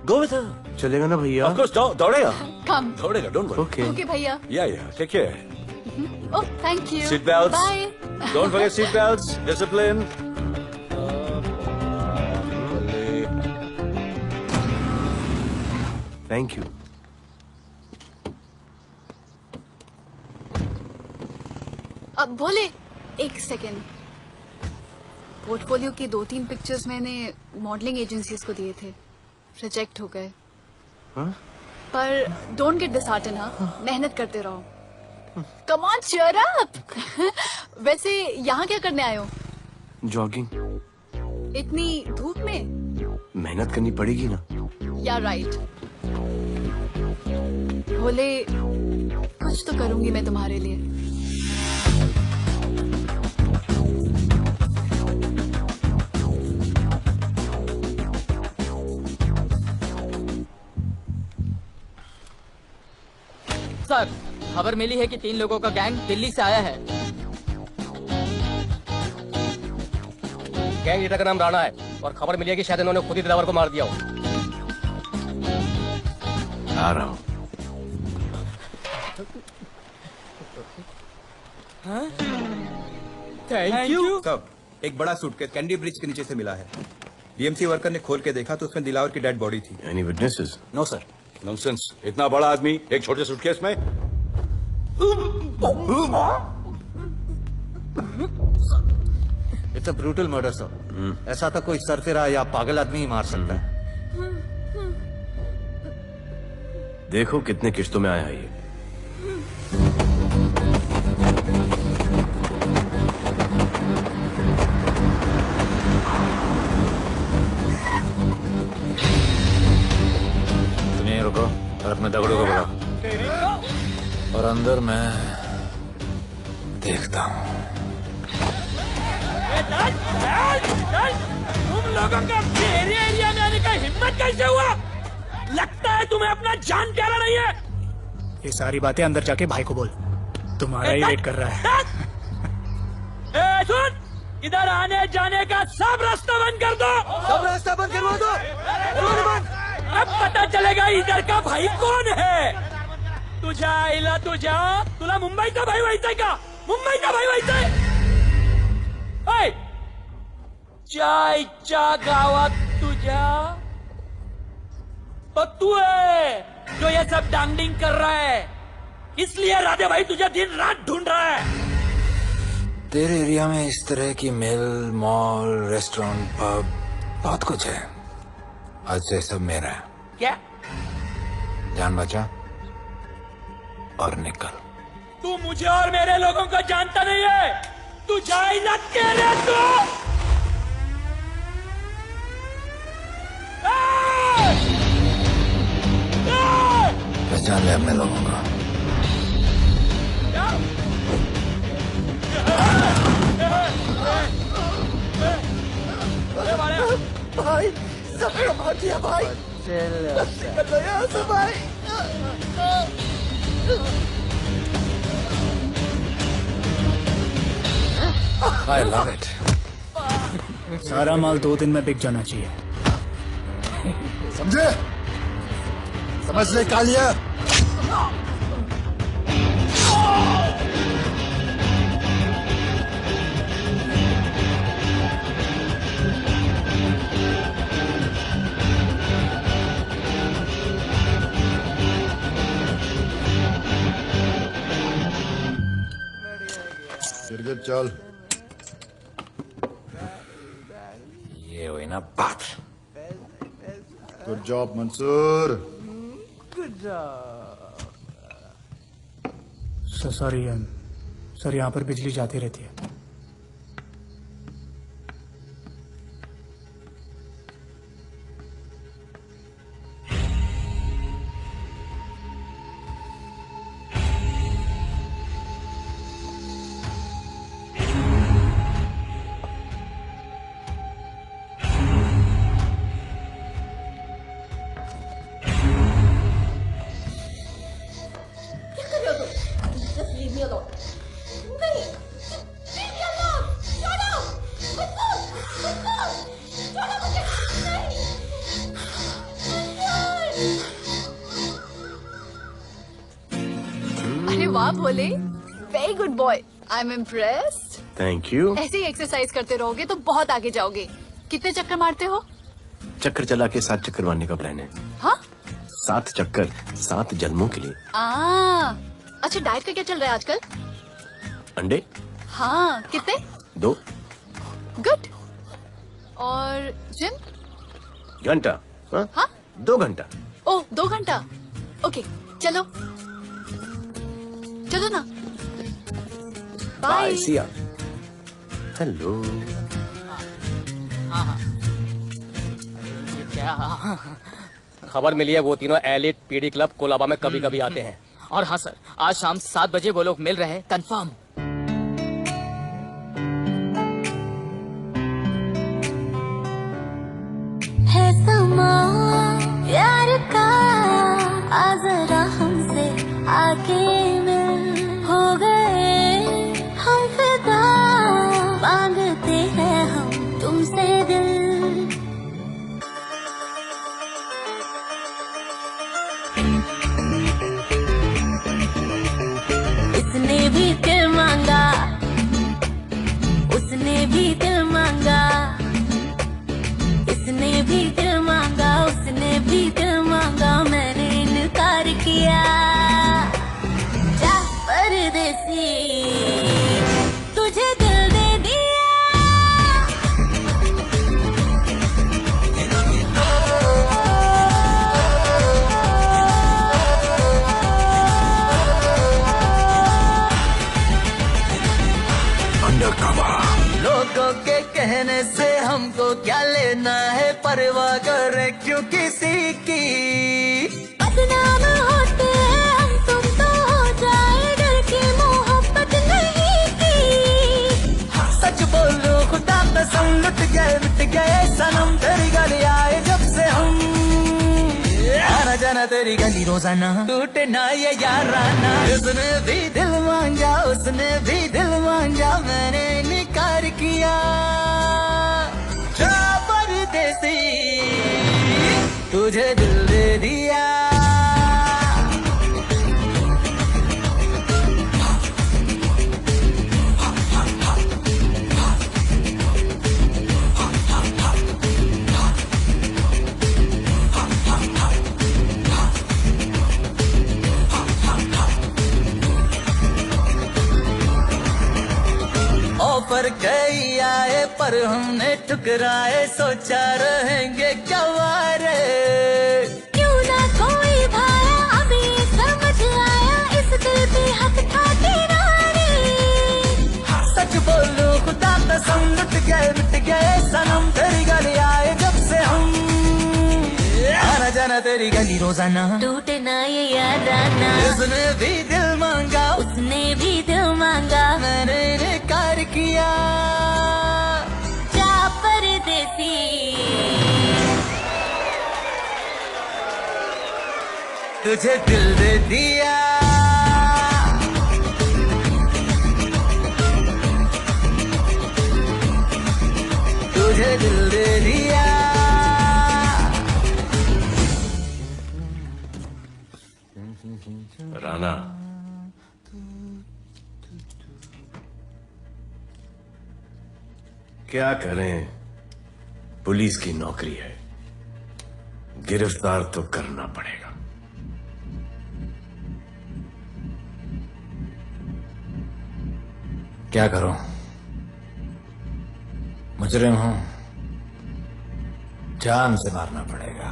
go with her. चलेगा ना भैया? ऑफ कोर्स, दौड़ेगा। कम। दौड़ेगा, डोंट वरी। ओके भैया। Yeah take care. Oh thank you. Seat belts. Bye. Don't forget seat belts, discipline. Thank you. अब बोले, एक सेकेंड। पोर्टफोलियो की 2-3 पिक्चर्स मैंने मॉडलिंग एजेंसीज को दिए थे, रिजेक्ट हो गए। पर डोंट गेट डिसहार्टन, हाँ, मेहनत करते रहो। Come on cheer up. वैसे यहाँ क्या करने आए हो? जॉगिंग। इतनी धूप में? मेहनत करनी पड़ेगी ना। या राइट। भोले, कुछ तो करूंगी मैं तुम्हारे लिए। सर, खबर मिली है कि 3 लोगों का गैंग दिल्ली से आया है। गैंग लीडर का नाम राणा है, और खबर मिली है कि शायद इन्होंने खुद ही दिलावर को मार दिया हो। आ रहा हूँ। Thank you. सब एक बड़ा सूटकेस कैंडी ब्रिज के नीचे से मिला है। बीएमसी वर्कर ने खोल के देखा तो उसमें दिलावर की डेड बॉडी थी। Any witnesses? No sir. Nonsense, इतना बड़ा आदमी एक छोटे सूटकेस में? It's a brutal murder sir. ऐसा तो कोई सरफिरा या पागल आदमी ही मार सकता है। देखो कितने किश्तों में आया है ये। रुको और अपने दगड़ों को बुलाओ, और अंदर मैं देखता हूँ। तुम लोगों का मेरे एरिया में आने का हिम्मत कैसे हुआ? लगता है तुम्हें अपना जान प्यारा नहीं है। ये सारी बातें अंदर जाके भाई को बोल, तुम्हारा ही वेट कर रहा है। सुन, इधर आने जाने का सब रास्ता बंद कर दो। सब रास्ता बंद करवा दो। अब पता चलेगा इधर का भाई कौन है। तुझा इला तुझा तुला मुंबईचा भाई व्हायचाय का? मुंबईचा भाई व्हायचाय? ओय, चायच्या गावात तुझ्या तो तू है जो ये सब डांगडिंग कर रहा है, इसलिए राधे भाई तुझे दिन रात ढूंढ रहा है। तेरे एरिया में इस तरह की मिल, मॉल, रेस्टोरेंट, पब बहुत कुछ है। आज से सब मेरा है। क्या? जान बचा और निकल। तू मुझे और मेरे लोगों को जानता नहीं है। तू जाए ना तेरे तू। पहचान ले अपने लोगों को। भाई सब कमा दिया भाई। निकल यहाँ से भाई। I love it. सारा माल 2 दिन में बिक जाना चाहिए। समझे? समझ ले कालिया। चल। ये हुई ना बात। Good job Mansoor. Sorry sir, यहाँ पर बिजली जाती रहती है। अरे वाह Bhole, very good boy, I am impressed. Thank you. ऐसे ही एक्सरसाइज करते रहोगे तो बहुत आगे जाओगे। कितने चक्कर मारते हो? चक्कर चला के 7 चक्कर मारने का प्लान है। हाँ? 7 चक्कर 7 जन्मों के लिए। अच्छा, डाइट का क्या चल रहा है आजकल? अंडे? हाँ, कितने? 2 गुड। और जिम? घंटा। हाँ? 2 घंटा। ओह, 2 घंटा। ओके, चलो चलो ना। बाय। सिया। हेलो। खबर मिली है वो तीनों एलिट पीडी क्लब कोलाबा में कभी कभी आते हैं। और हाँ सर, आज शाम 7 बजे वो लोग मिल रहे हैं, कंफर्म। है समा प्यार का, आ जरा हमसे आके मिल, हो गए हम फिदा, मांगते हैं हम तुमसे दिल। इसने भी दिल मांगा, उसने भी दिल मांगा, इसने भी दिल मांगा, उसने भी दिल मांगा, मैंने इनकार किया। जा परदेसी, तुझे दिल दे दिया। लोगों के कहने से हमको क्या लेना है, परवाह करे क्यों किसी की। बदनाम होते हैं हम, तुम तो हो जाए, डर की मोहब्बत नहीं की। सच बोलो खुदा कसम, लुट गए सनम, तेरी गली आए जब से हम। आना जाना तेरी गली रोजाना, टूटे ना ये याराना। उसने भी दिल मांगा, उसने भी दिल मांगा, मैंने इनकार किया। तुझे दिल दे दिया ऑफर कई आए पर हमने ठुकराए सोचा रहेंगे क्या वारे क्यों ना कोई भाया अभी समझ आया इस दिल पे हक था तेरा रे सच बोलूं खुदा कसम लुट गए मिट गए सनम तेरी गली आए जब से हम आना जाना तेरी गली रोजाना टूटे ना ये याद आना उसने भी दिल मांगा उसने भी दिल मांगा मैंने इनकार किया जा परदेसी तुझे दिल दे दिया तुझे दिल दे दिया राणा क्या करें पुलिस की नौकरी है गिरफ्तार तो करना पड़ेगा क्या करूं मुजरिम हूं जान से मारना पड़ेगा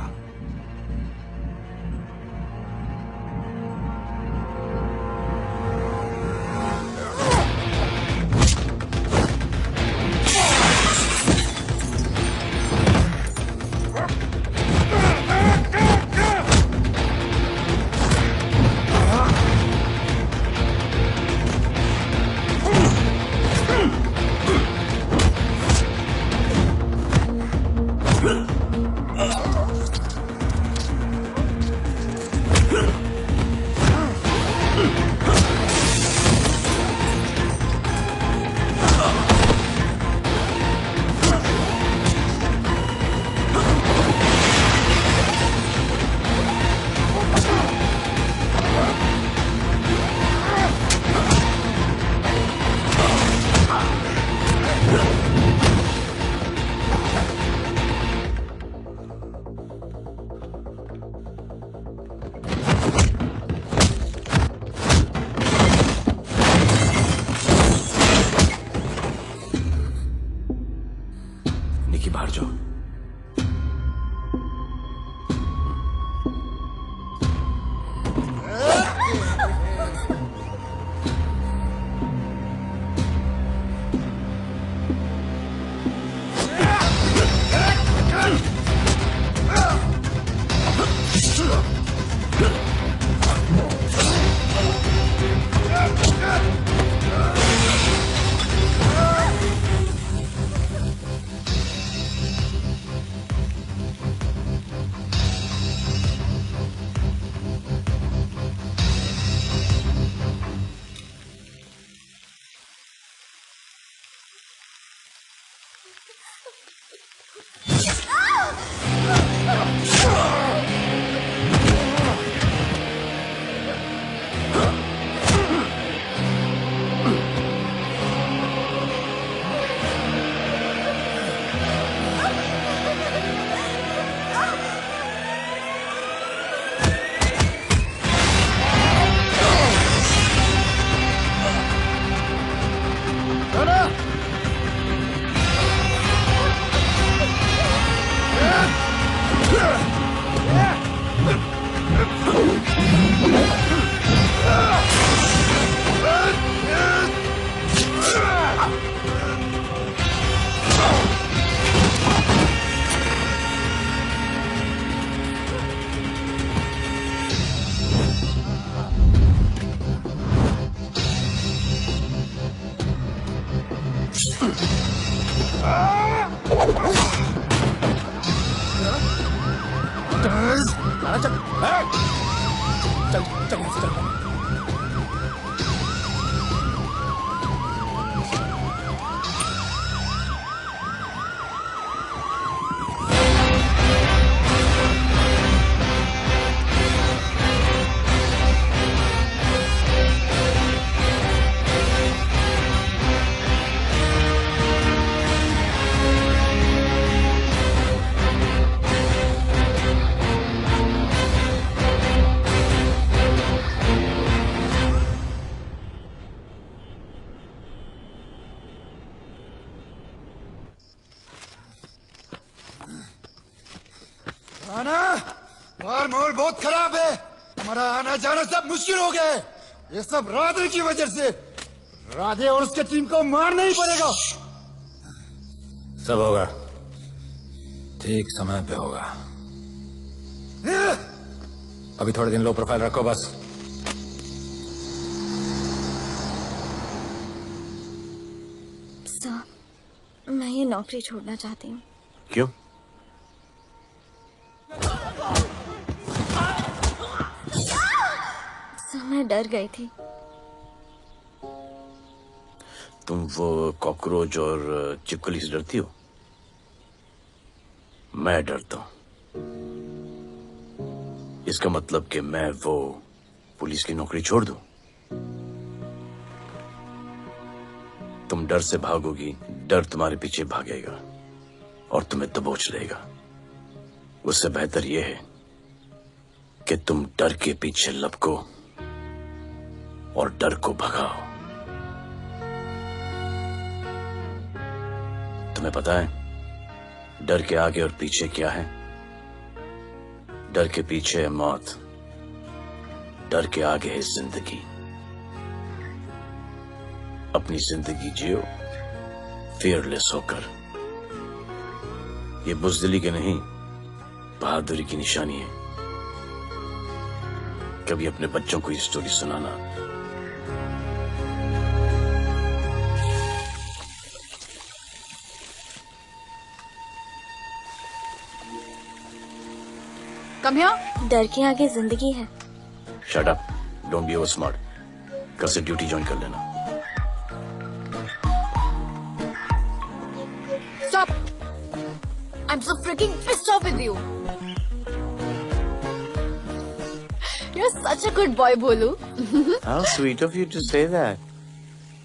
निकी बाहर जाओ आना और माहौल बहुत खराब है। हमारा आना जाना सब मुश्किल हो गया है। ये सब राधे की वजह से। राधे और उसके टीम को मारना ही पड़ेगा। सब होगा, ठीक समय पे होगा। अभी थोड़े दिन लो प्रोफाइल रखो बस। सर, मैं ये नौकरी छोड़ना चाहती हूँ। क्यों? सर, मैं डर गई थी। तुम वो कॉकरोच और चिपकली से डरती हो? मैं डरता हूं। इसका मतलब कि मैं वो पुलिस की नौकरी छोड़ दूं? तुम डर से भागोगी, डर तुम्हारे पीछे भागेगा और तुम्हें दबोच लेगा। उससे बेहतर यह है कि तुम डर के पीछे लपको और डर को भगाओ। तुम्हें पता है डर के आगे और पीछे क्या है? डर के पीछे है मौत, डर के आगे है जिंदगी। अपनी जिंदगी जियो फियरलेस होकर। ये बुज़दिली की नहीं, बहादुरी की निशानी है। कभी अपने बच्चों को ये स्टोरी सुनाना। Come here. डर के आगे जिंदगी है। Shut up, don't be over smart. कल से ड्यूटी ज्वाइन कर लेना। Stop! I'm so freaking pissed off with you. You're such a good boy, बोलू। How sweet of you to say that.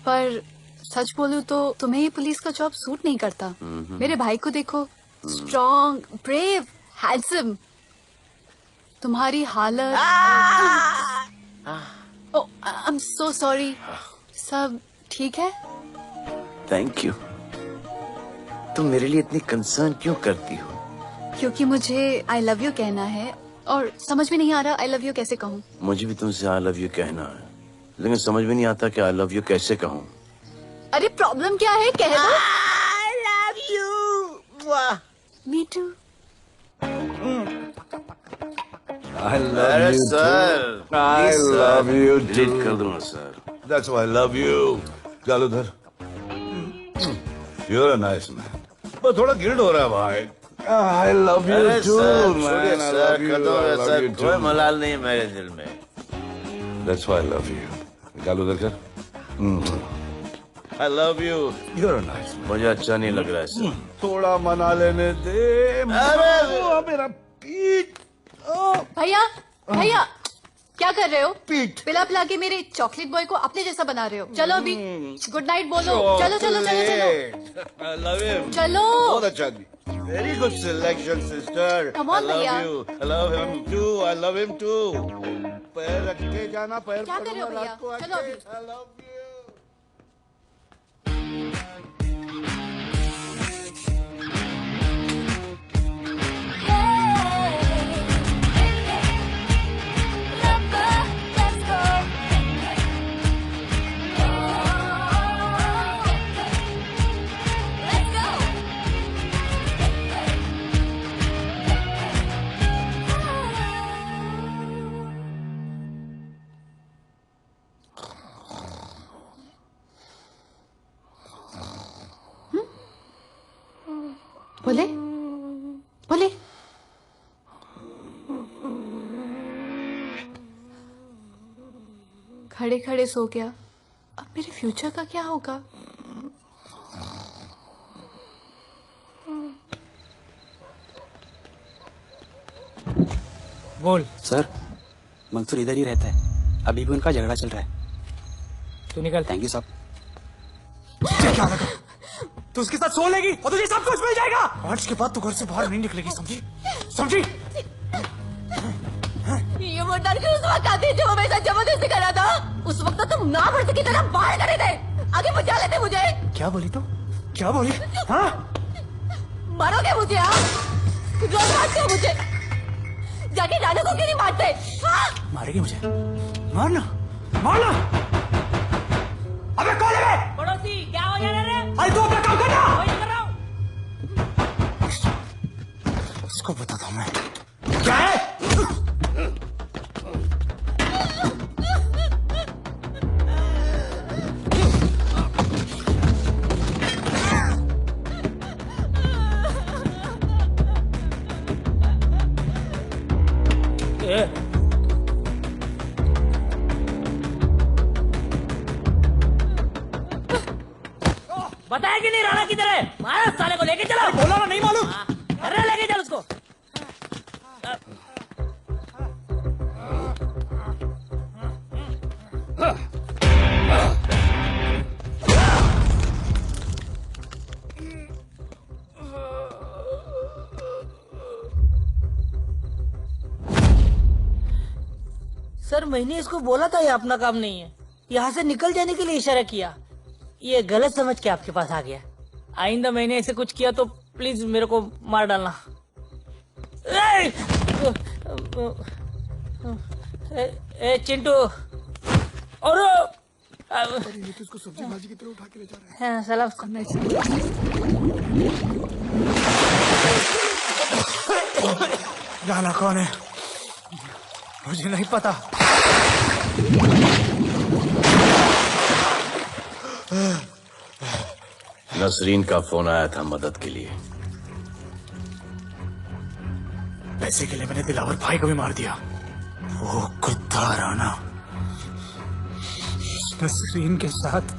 पर सच बोलूं तो तुम्हें ये पुलिस का जॉब सूट नहीं करता। मेरे भाई को देखो, स्ट्रॉन्ग, ब्रेव, हैंडसम। तुम्हारी हालत। ओह, आई एम सो सॉरी। सब ठीक है? Thank you. तुम मेरे लिए इतनी कंसर्न क्यों करती हो? क्योंकि मुझे आई लव यू कहना है और समझ में नहीं आ रहा आई लव यू कैसे कहूँ। मुझे भी तुमसे आई लव यू कहना है, लेकिन समझ में नहीं आता कि आई लव यू कैसे कहूँ। अरे प्रॉब्लम क्या है, कह दो। I love you. Me too. I love अरे you sir, too. I love you too. Delete कर दूंगा sir. That's why I love you. चल उधर। You're a nice man. पर थोड़ा गिल्ड हो रहा है भाई। I love you अरे too, सर, man. छोड़िए I sir, love you. Kadam I है love सर, you कोई too. मलाल नहीं है मेरे दिल में। That's why I love you. निकाल उधर कर। I love you. You're a nice man. मुझे अच्छा नहीं लग रहा है सर। थोड़ा मना लेने दे। अरे मेरा पीठ। भैया, भैया, क्या कर रहे हो? पिला पिला के मेरे चॉकलेट बॉय को अपने जैसा बना रहे हो। चलो अभी गुड नाइट बोलो। चलो चलो चलो चलो। I love him. चलो। बहुत अच्छा आदमी। Very good selection, sister. Come on, I love भैया। you. I love him too. I love him too. पैर रख के जाना, पैर क्या कर रहे हो पकड़ना, भैया? रात को आके। चलो अभी। I love you. बोले बोले। खड़े खड़े सो गया। अब मेरे फ्यूचर का क्या होगा? बोल। सर, मंसूर इधर ही रहता है। अभी भी उनका झगड़ा चल रहा है। तू निकल। थैंक यू साहब। क्या लगा? तू उसके साथ सो लेगी और तुझे सब कुछ मिल जाएगा। आज के बाद तू घर से बाहर नहीं निकलेगी, समझी? समझी? ये वो डर के उस वक्त आती जो मेरे साथ जबरदस्ती करा था। उस वक्त तो तुम ना भरती की तरह बाहर करे थे। आगे बचा लेते मुझे। क्या बोली तू? क्या बोली? हाँ? मारोगे मुझे? हाँ? रोज मारते हो मुझे। जाके राधा को क्यों नहीं मारते? हाँ? मारेगी मुझे? मारना मारना। अबे कौन है? पड़ोसी क्या हो जा रहा है? अरे तू अपना काम करना। वही कर रहा हूँ। इसको बताता हूँ मैं क्या है। बताया कि नहीं राणा किधर है? मारा साले को लेके चलो। बोला ना नहीं मालूम। अरे लेके चल उसको। सर मैंने इसको बोला था ये अपना काम नहीं है, यहाँ से निकल जाने के लिए इशारा किया, ये गलत समझ के आपके पास आ गया। आइंदा मैंने ऐसे कुछ किया तो प्लीज मेरे को मार डालना। ए चिंटू और इसको सब्जी भाजी की तरह उठा के ले जा रहा है। सलाम करना राणा कौन है मुझे नहीं पता। नसरीन का फोन आया था मदद के लिए। पैसे के लिए मैंने दिलावर भाई को भी मार दिया। वो कुत्ता राणा नसरीन के साथ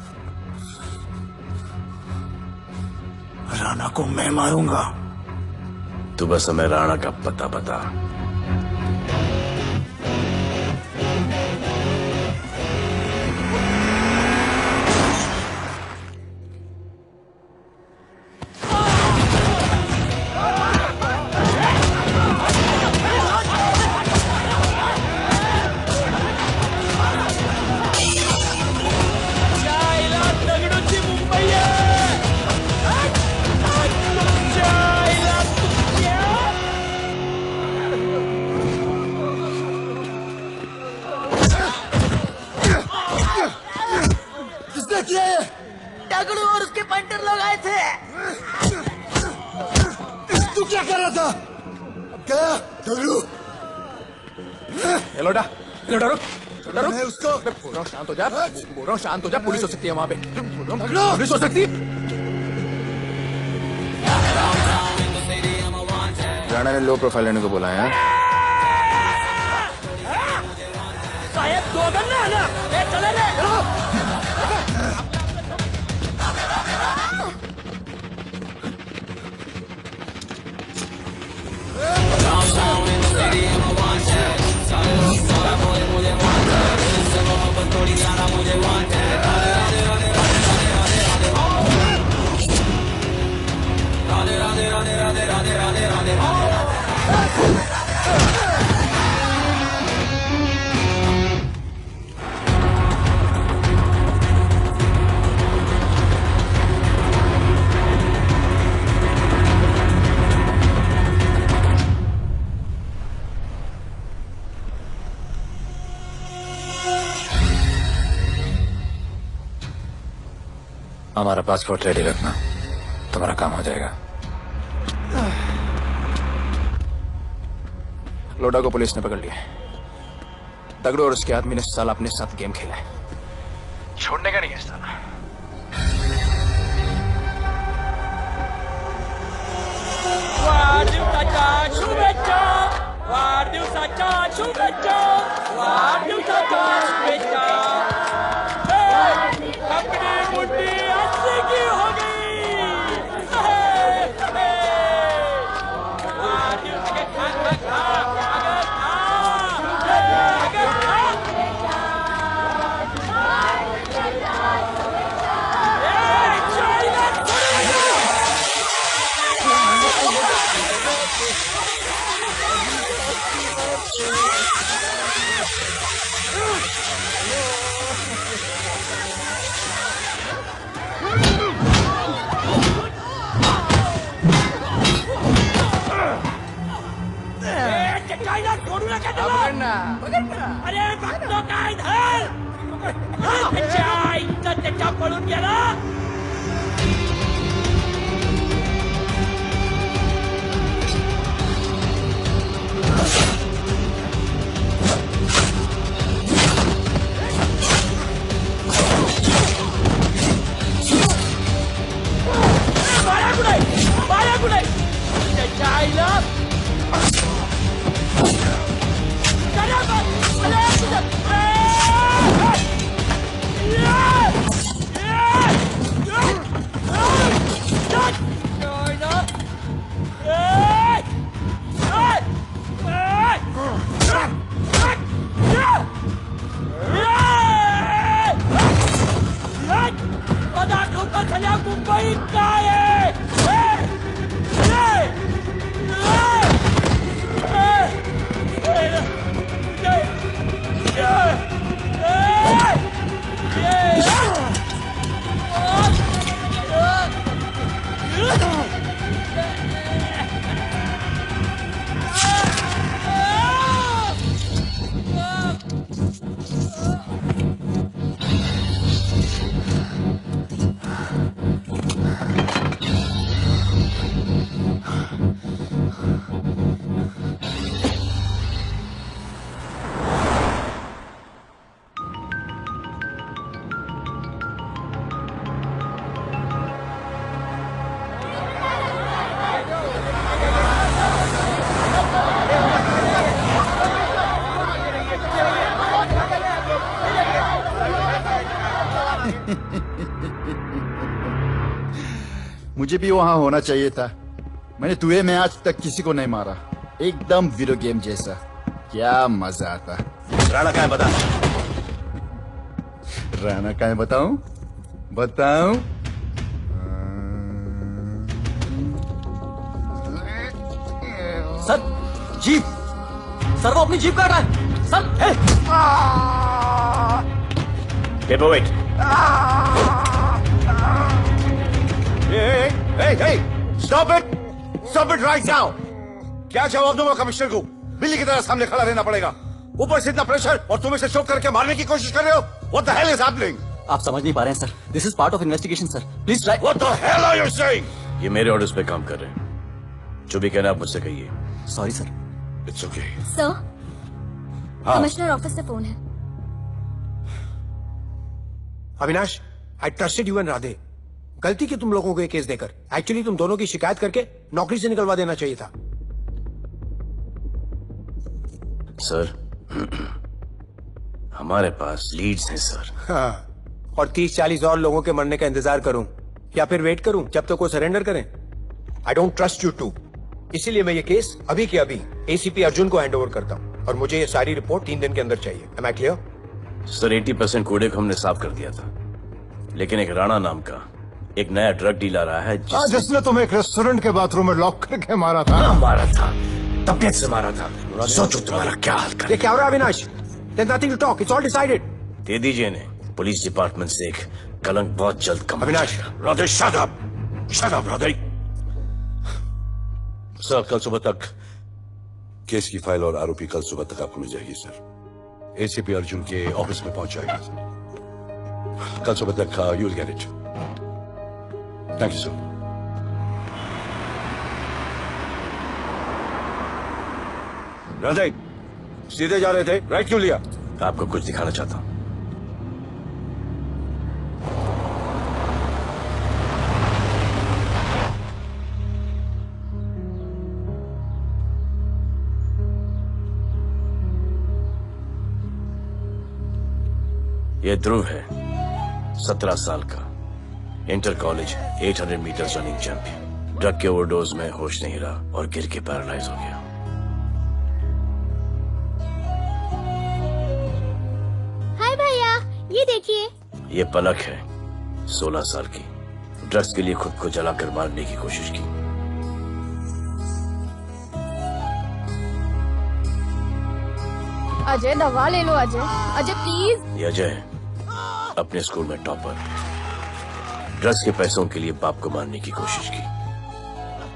राणा को मैं मारूंगा। तू बस हमें राणा का पता बता। डगड़ू और उसके पंटर लोग आए थे। तू क्या कर रहा था? क्या डगड़ू? लोटा लोटा रुक रुक उसको। बोल रहा हूँ शांत हो जा, बोल रहा हूँ शांत हो जा। पुलिस हो सकती है वहाँ पे, पुलिस हो सकती है। राणा ने लो प्रोफाइल लेने को बोला है। साहेब दो गन्ना है ना, चले रे। हमारा पासपोर्ट रेडी रखना, तुम्हारा काम हो जाएगा। लोडा को पुलिस ने पकड़ लिया। तगड़ू और उसके आदमी ने साला अपने साथ गेम खेला है, छोड़ने का नहीं है साला। वाढदिवसाच्या शुभेच्छा, वाढदिवसाच्या शुभेच्छा, वाढदिवसाच्या शुभेच्छा। अपनी मुट्ठी अस्सी की हो गई। पकड़ना अरे भक्तों का इधर अच्छा पड़ून गेला बाया कुठे त्याच्या आईला मुंबई काय मुझे भी वहां होना चाहिए था। मैंने तुए में आज तक किसी को नहीं मारा। एकदम वीडियो गेम जैसा। क्या मजा आता। राणा क्या है बता। राणा क्या है बताऊं? बताऊं? सर जीप सर वो अपनी जीप काट रहा है sir. Paperweight. Hey, stop it right now! क्या जवाब दूंगा कमिश्नर को? बिल्ली की तरह सामने खड़ा रहना पड़ेगा। ऊपर से इतना प्रेशर और तुम इसे चोक करके मारने की कोशिश कर रहे हो? What the hell is happening? आप समझ नहीं पा रहे हैं sir. This is part of investigation sir. Please try. What the hell are you saying? ये मेरे ऑर्डर्स पे काम कर रहे हैं। जो भी कहना आप मुझसे कहिए। Sorry sir. It's okay. Sir, हाँ। कमिश्नर ऑफिस से फोन है। अविनाश, आई ट्रस्टेड यू एंड राधे। गलती की तुम लोगों को ये केस देकर। एक्चुअली तुम दोनों की शिकायत करके नौकरी से निकलवा देना चाहिए था। सर, हमारे पास लीड्स हैं सर। हाँ, और 30-40 और लोगों के मरने का इंतजार करूं या फिर वेट करूं जब तक वो सरेंडर करें? I don't trust you too. इसीलिए मैं ये केस अभी के अभी एसीपी अर्जुन को हैंड ओवर करता हूं और मुझे ये सारी रिपोर्ट 3 दिन के अंदर चाहिए। M I clear? सर 80% कूड़े को हमने साफ कर दिया था, लेकिन एक राणा नाम का एक नया ड्रग डीलर आया है जिसने तुम्हें एक रेस्टोरेंट के बाथरूम में लॉक करके मारा था। मारा था, तबीयत से मारा था। सोचो तुम्हारा क्या हाल कर। ये क्या हो रहा है Avinash? There's nothing to talk. It's all decided. दे दीजिए ने पुलिस डिपार्टमेंट से एक कलंक बहुत जल्द कम। Avinash, Radhe shut up Radhe. Sir कल सुबह तक केस की फाइल और आरोपी कल सुबह तक आपको मिल जाएगी सर। एसीपी अर्जुन के ऑफिस में पहुंच जाएगा सर। कल सुबह तक you will get it. Thank you sir. Radhe सीधे जा रहे थे, राइट क्यों लिया? आपको कुछ दिखाना चाहता हूं। ये ध्रुव है, 17 साल का, inter college 800 metre running champion. Drug के ओवरडोज में होश नहीं रहा और गिर के पैरालाइज हो गया। हाय भैया, ये देखिए। ये पलक है, 16 साल की, ड्रग्स के लिए खुद को जलाकर मारने की कोशिश की। अजय दवा ले लो। अजय अजय प्लीज। ये अजय है, अपने स्कूल में टॉपर, ड्रग्स के पैसों के लिए बाप को मारने की कोशिश की।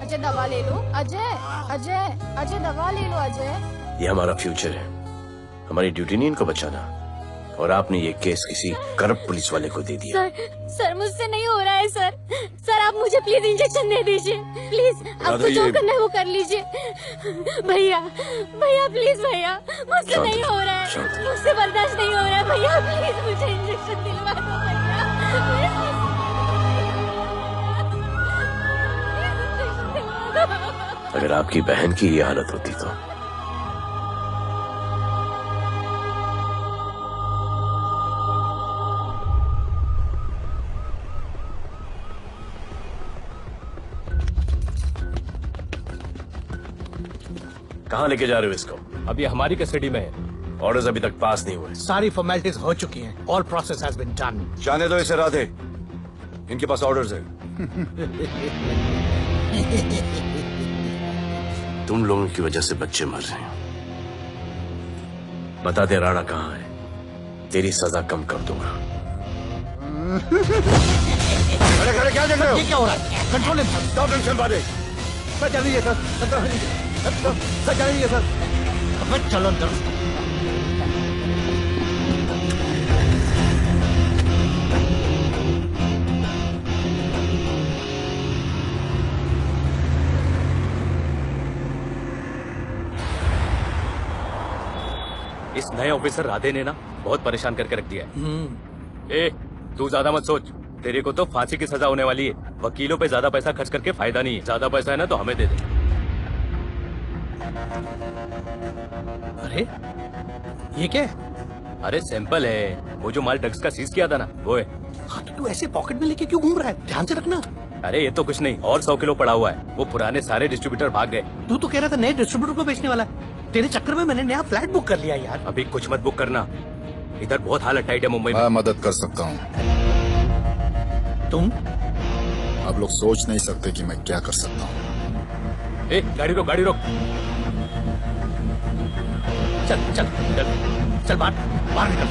अजय दवा ले लो। अजय अजय अजय दवा ले लो। अजय ये हमारा फ्यूचर है, हमारी ड्यूटी नहीं इनको बचाना। और आपने ये केस किसी करप्ट पुलिस वाले को दे दिया। सर मुझसे नहीं हो रहा है सर। सर आप मुझे प्लीज इंजेक्शन दे दीजिए प्लीज। आपको जो करना है वो कर लीजिए। भैया भैया प्लीज भैया, मुझसे नहीं हो रहा है, मुझसे बर्दाश्त नहीं हो रहा है भैया, प्लीज मुझे इंजेक्शन दिलवा दो भैया। अगर आपकी बहन की ये हालत होती तो कहाँ लेके जा रहे हो इसको? अभी हमारी कस्टडी में है। ऑर्डर्स अभी तक पास नहीं हुए। सारी फॉर्मेलिटीज हो चुकी हैं। All process has been done. जाने दो इसे राधे, इनके पास ऑर्डर्स है। तुम लोगों की वजह से बच्चे मर रहे हैं। बता दे राणा कहाँ है, तेरी सजा कम कर दूंगा। अरे अरे क्या देख रहे हो? ये क्या हो रहा है? Control him sir. Stop tension बादे। सर चल रही है सर। सर चल रही है सर। अब चलो अंदर। इस नए ऑफिसर राधे ने ना बहुत परेशान करके रख दिया है। ए, तू ज्यादा मत सोच, तेरे को तो फांसी की सजा होने वाली है। वकीलों पे ज्यादा पैसा खर्च करके फायदा नहीं है। ज्यादा पैसा है ना तो हमें दे दे। अरे ये क्या है? अरे सैंपल है, वो जो माल ड्रग्स का सीज किया था ना वो है। हाँ तो तू ऐसे पॉकेट में लेके क्यों घूम रहा है? ध्यान से रखना। अरे ये तो कुछ नहीं, और 100 किलो पड़ा हुआ है। वो पुराने सारे डिस्ट्रीब्यूटर भाग गए। तू तो कह रहा था नए डिस्ट्रीब्यूटर को बेचने वाला है। तेरे चक्कर में मैंने नया फ्लैट बुक कर लिया यार। अभी कुछ मत बुक करना, इधर बहुत हालत टाइट है मुंबई में। मैं मदद कर सकता हूँ। तुम? आप लोग सोच नहीं सकते कि मैं क्या कर सकता हूँ। ए, गाड़ी रोक, गाड़ी रोक। चल चल चल चल बाहर निकल।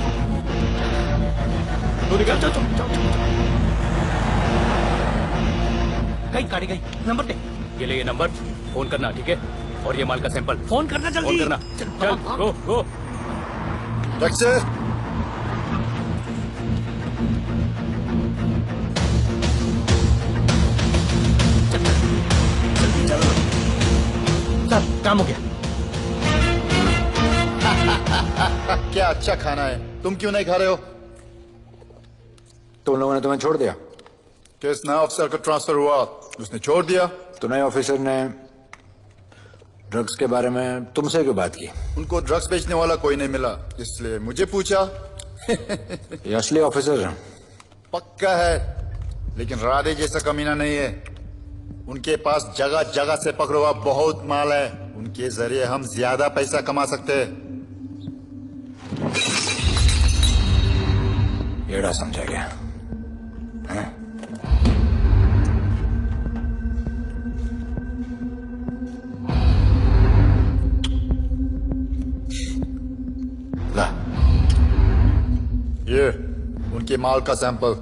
तू निकल। चल चल चल। गई गाड़ी गई। नंबर दे। ये ले, ये नंबर, फोन करना ठीक है। और ये माल का सैंपल फोन करना जल्दी। फोन करना। चल गो गो। टैक्सी। सर काम हो गया। क्या अच्छा खाना है, तुम क्यों नहीं खा रहे हो? तो उन लोगों ने तुम्हें छोड़ दिया? किस नए ऑफिसर का ट्रांसफर हुआ उसने छोड़ दिया? तो नए ऑफिसर ने ड्रग्स के बारे में तुमसे क्यों बात की? उनको ड्रग्स बेचने वाला कोई नहीं मिला, इसलिए मुझे पूछा। ये असली ऑफिसर है। पक्का है, लेकिन राधे जैसा कमीना नहीं है। उनके पास जगह जगह से पकड़ा हुआ बहुत माल है, उनके जरिए हम ज्यादा पैसा कमा सकते हैं। एड़ा समझा गया। ला, ये उनके माल का सैंपल।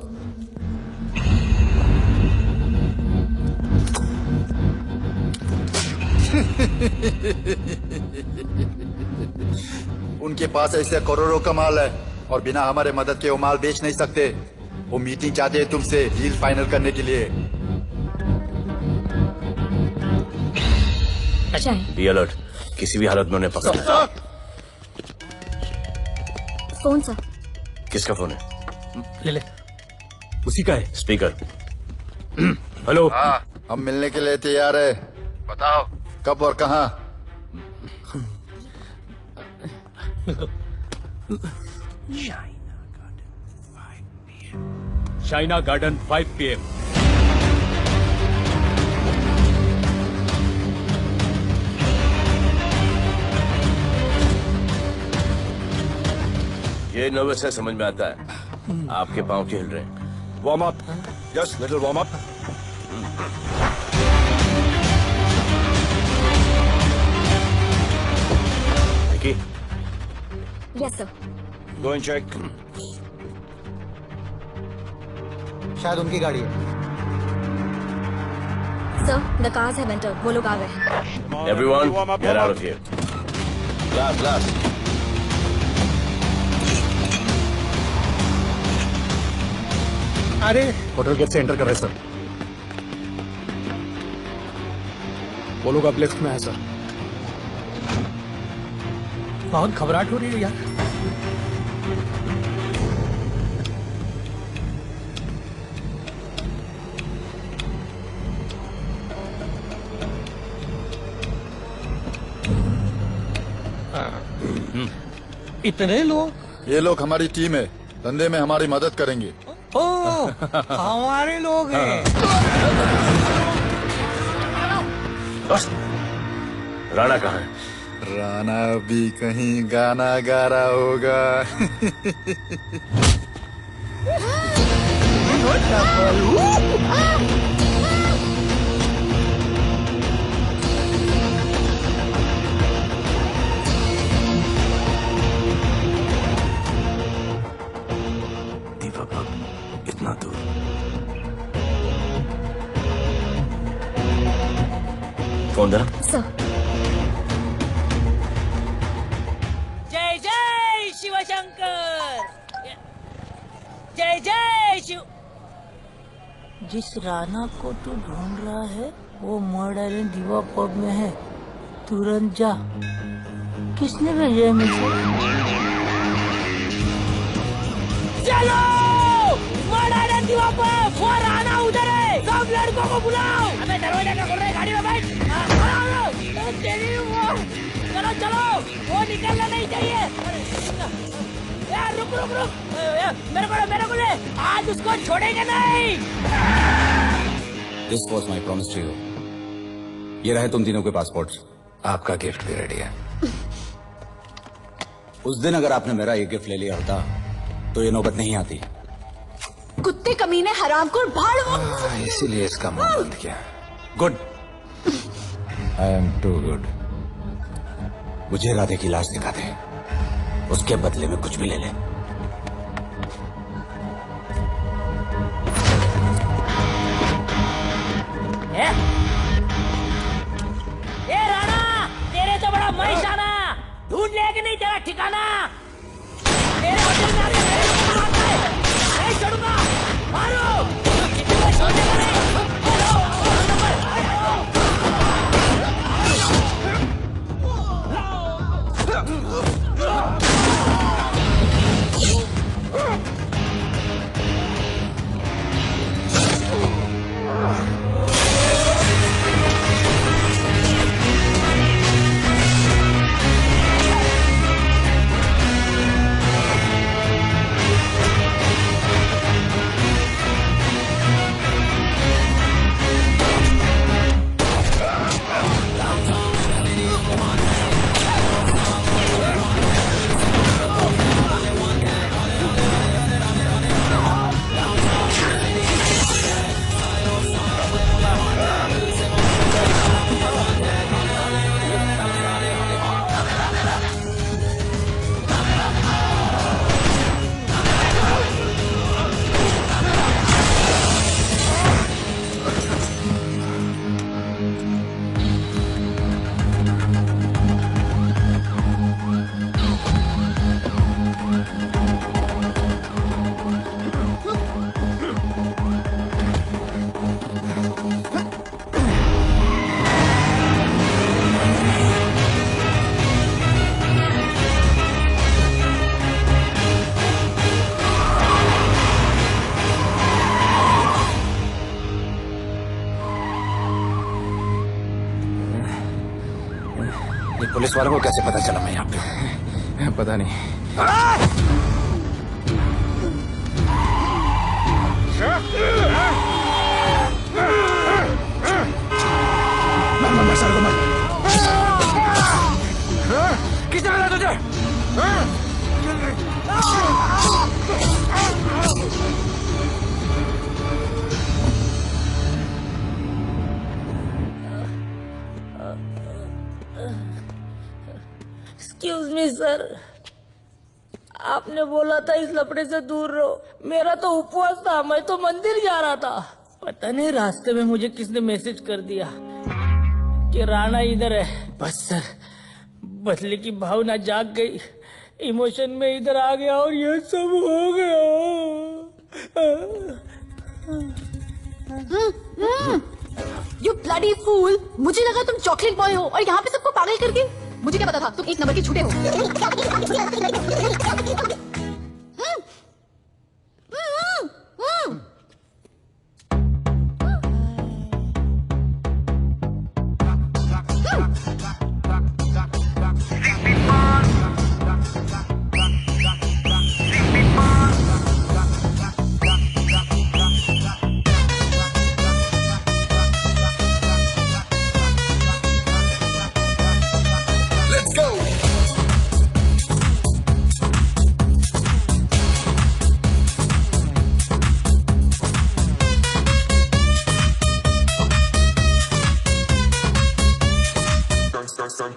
उनके पास ऐसे करोड़ों का माल है और बिना हमारे मदद के वो माल बेच नहीं सकते। वो मीटिंग चाहते हैं तुमसे डील फाइनल करने के लिए। बी अलर्ट, किसी भी हालत में उन्हें पकड़ लेना। Phone sir. किसका फोन है? ले ले। उसी का है। स्पीकर। हेलो। हाँ, हम मिलने के लिए तैयार है। बताओ कब और कहाँ? China garden 5 PM। ये नर्वस है, समझ में आता है। आपके पाँव क्यों हिल रहे हैं? Warm up, just little warm up. Vicky, yes sir. Go and check. शायद उनकी गाड़ी है। Sir the cars have entered. वो लोग आ गए हैं। everyone, get out of here. Glass glass. अरे होटल गेट से एंटर कर रहे हैं, सर। वो लोग अब लिफ्ट में है, सर। बहुत घबराहट हो रही है यार। इतने लोग? ये लोग हमारी टीम है, धंधे में हमारी मदद करेंगे। ओ, हमारे लोग हैं। राणा कहाँ है? राणा भी कहीं गाना गा रहा होगा। इतना दूर। फोन जरा। जय जय शिवशंकर, जय जय शिव। जिस राणा को तू ढूंढ रहा है वो मर्ड आइलैंड दीवा पब में है, तुरंत जा। किसने भेजा है मुझे? चलो मर्ड आइलैंड दीवा पब, वो राणा उधर है, सब लड़कों को बुलाओ। अबे दरवाजा क्या खोल रहे, गाड़ी में बैठ। चलो चलो, वो निकलना नहीं चाहिए। यार रुक रुक रुक, मेरे को ले, आज उसको छोड़ेंगे नहीं। This was my promise to you. ये रहे तुम तीनों के पासपोर्ट्स। आपका गिफ्ट भी रेडी है। उस दिन अगर आपने मेरा ये गिफ्ट ले लिया होता तो ये नौबत नहीं आती। कुत्ते कमीने हरामखोर भाड़। इसीलिए इसका मुंह बंद किया। Good, I am too good. मुझे राधे की लाश दिखा दे, उसके बदले में कुछ भी ले ले। ए राणा, तेरे तो बड़ा मैशाना, ढूंढ लिया कि नहीं तेरा ठिकाना। तेरे होटल में आके मेरे को मारता है, नहीं छोड़ूंगा, मारो। कितने छोड़ेगा नहीं। पुलिस वालों को कैसे पता चला मैं यहाँ पे? पता नहीं। सर को मत। किसने बताया तुझे? एक्सक्यूज मी सर, आपने बोला था इस लफड़े से दूर रहो। मेरा तो उपवास था, मैं तो मंदिर जा रहा था। पता नहीं रास्ते में मुझे किसने मैसेज कर दिया कि राणा इधर है। बस सर, बदले की भावना जाग गई, इमोशन में इधर आ गया और ये सब हो गया। You bloody fool! मुझे लगा तुम चॉकलेट बॉय हो और यहाँ पे सबको पागल करके। मुझे क्या पता था तुम 1 नंबर के छूटे हो।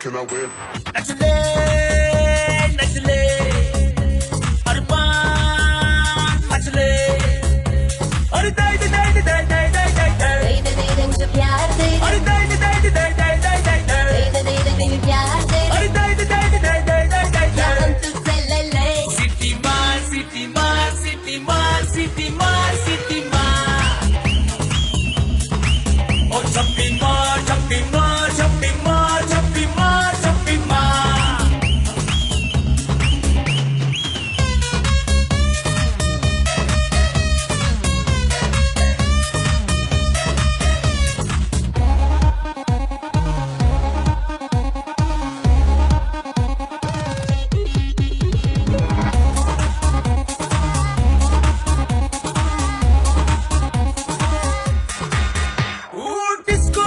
Can I win? नचले नचले अरमान मचले और दाई दाई दाई दाई दाई दाई दाई दाई दे दे दे मुझे प्यार दे और दाई दाई दाई दाई दाई दाई दाई दाई दे दे दे मेरी प्यार दे और दाई दाई दाई दाई दाई दाई दाई या हम तुझसे ले ले सिटी मार सिटी मार सिटी मार सिटी मार सिटी मार और छप्पी मार छप्पी मार छप्पी मार छप्पी मार छप्पी मार डिस्को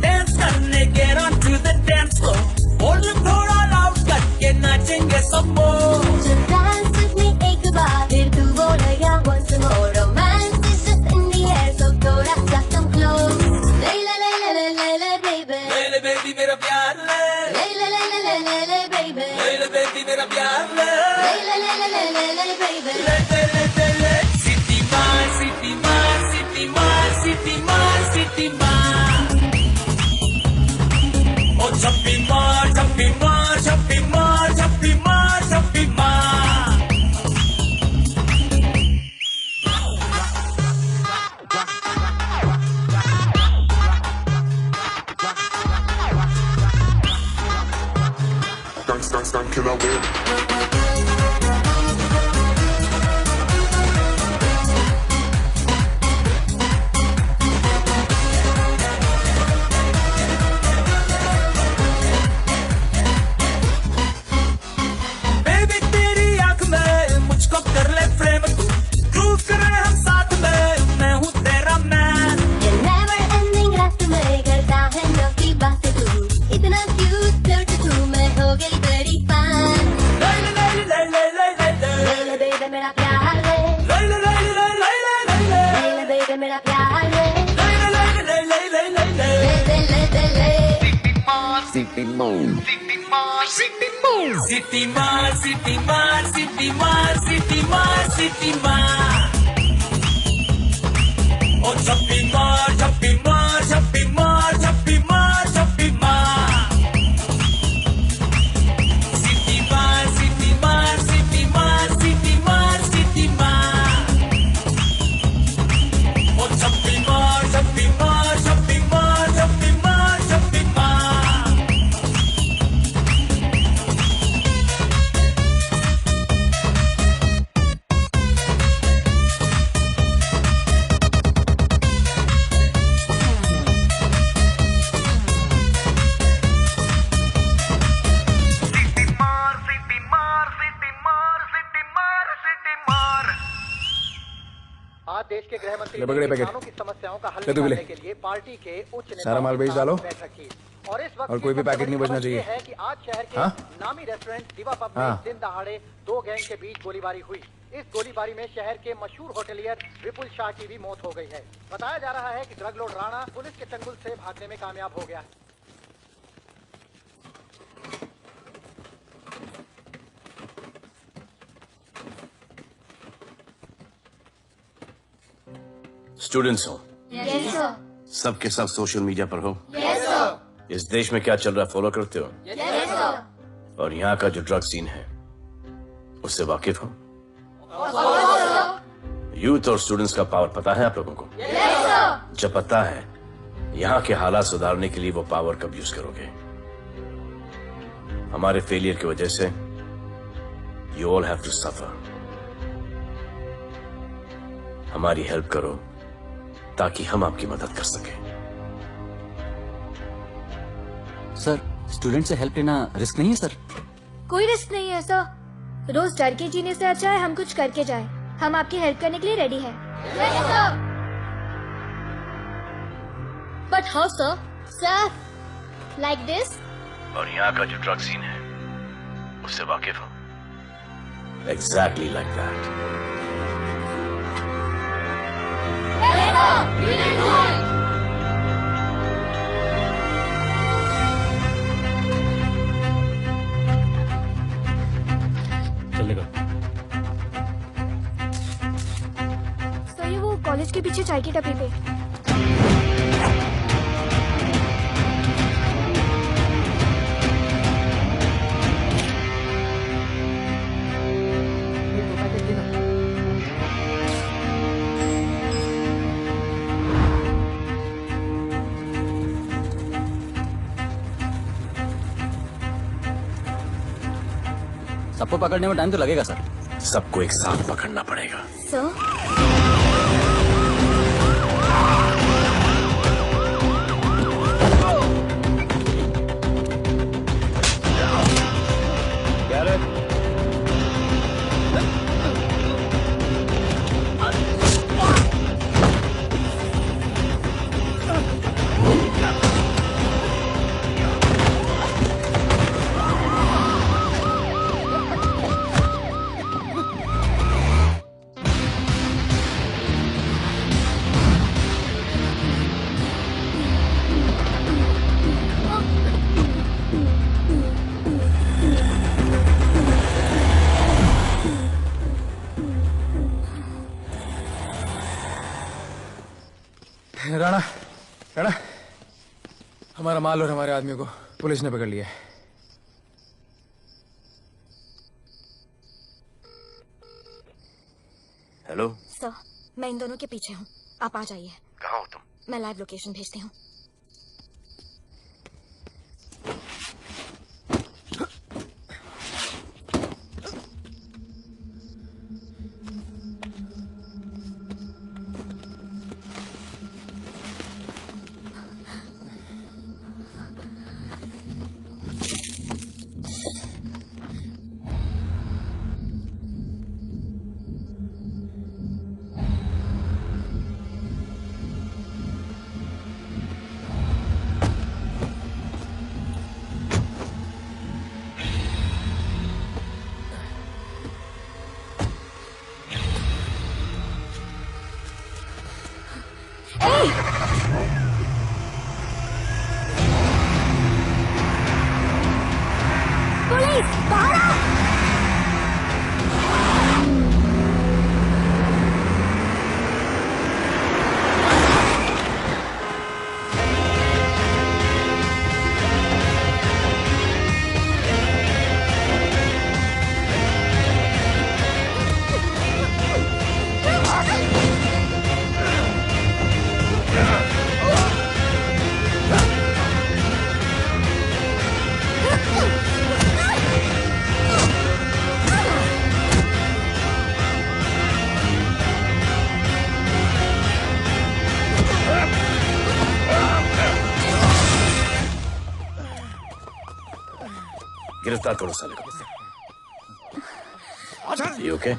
डांस करने get on to the dance floor volume थोड़ा लाउड करके नाचेंगे सब लोग So dance with me एक बार फिर तू बोलेगा once more romance is just in the air so थोड़ा सा come close ले ले ले ले ले ले ले baby ले ले बेबी मेरा प्यार ले ले ले ले ले ले ले ले baby ले ले बेबी मेरा प्यार ले ले ले ले ले ले ले ले baby ले ले ले ले ले सिटी मार सिटी मार सिटी मार सिटी मार सिटी मार ओ छप्पी मार छप्पी मार छप्पी मार छप्पी मार छप्पी मार Can I win? बेबी तेरी आंख में मुझको कर ले प्रेम तू ग्रूव करे हम साथ में मैं हूँ तेरा मैन ये never ending रात में करता है नौकी बातें तू इतना cute flirty तू मैं हो गई बड़ी fan ले ले ले ले ले ले ले ले ले ले baby मेरा प्यार ले ले ले ले ले ले ले ले ले ले baby मेरा प्यार ले ले ले ले ले ले ले ले ले ले ले ले सिटी मार सिटी मार सिटी मार सिटी मार सिटी मार सिटी मार ओ छप्पी मार छप्पी मार छप्पी मार छप्पी मार छप्पी मार सिटी मार सिटी मार सिटी मार सिटी मार सिटी मार ओ छप्पी मार छप्पी मार छप्पी मार छप्पी मार छप्पी मार आज देश के गृह मंत्री ले पकड़े ने पैकेट। किसानों की समस्याओं का हल ले तू भी ले। निकालने के लिए पार्टी के उच्च नेताओं सारा माल के बेच साथ डालो। बैठक की। और इस वक्त और कोई भी की पैकेट नहीं सबसे बचना बड़ी खबर चाहिए। ये है कि आज शहर के हाँ? नामी रेस्टोरेंट दिवा पब हाँ। में दिन दहाड़े 2 गैंग के बीच गोलीबारी हुई। इस गोलीबारी में शहर के मशहूर होटलियर विपुल शाह की भी मौत हो गई है। बताया जा रहा है कि ड्रग लॉर्ड राणा पुलिस के चंगुल से भागने में कामयाब हो गया है। स्टूडेंट्स हो Yes sir सब के सब सोशल मीडिया पर हो Yes sir इस देश में क्या चल रहा है फॉलो करते हो Yes sir और यहाँ का जो ड्रग सीन है उससे वाकिफ हो? यूथ और स्टूडेंट्स का पावर पता है आप लोगों को? जब पता है, यहाँ के हालात सुधारने के लिए वो पावर कब यूज करोगे? हमारे फेलियर की वजह से you all have to suffer. हमारी हेल्प करो ताकि हम आपकी मदद कर सकें। सर, स्टूडेंट से हेल्प लेना रिस्क नहीं है सर? कोई रिस्क नहीं है सर। रोज डर के जीने से अच्छा है हम कुछ करके जाएं। हम आपकी हेल्प करने के लिए रेडी हैं। But how sir? Sir, like this? और यहाँ का जो ड्रग सीन है उससे वाकिफ हो? Exactly like that. चलेगा। सर, ये वो कॉलेज के पीछे चाय की टपरी पे। सबको पकड़ने में टाइम तो लगेगा सर। सबको एक साथ पकड़ना पड़ेगा। सर, राणा, राणा, हमारा माल और हमारे आदमी को पुलिस ने पकड़ लिया है। हेलो सर, मैं इन दोनों के पीछे हूँ। आप आ जाइए। कहाँ हो तुम? मैं लाइव लोकेशन भेजती हूँ। पुलिस, बाहर आओ! गिरफ्तार करो साले को। You okay?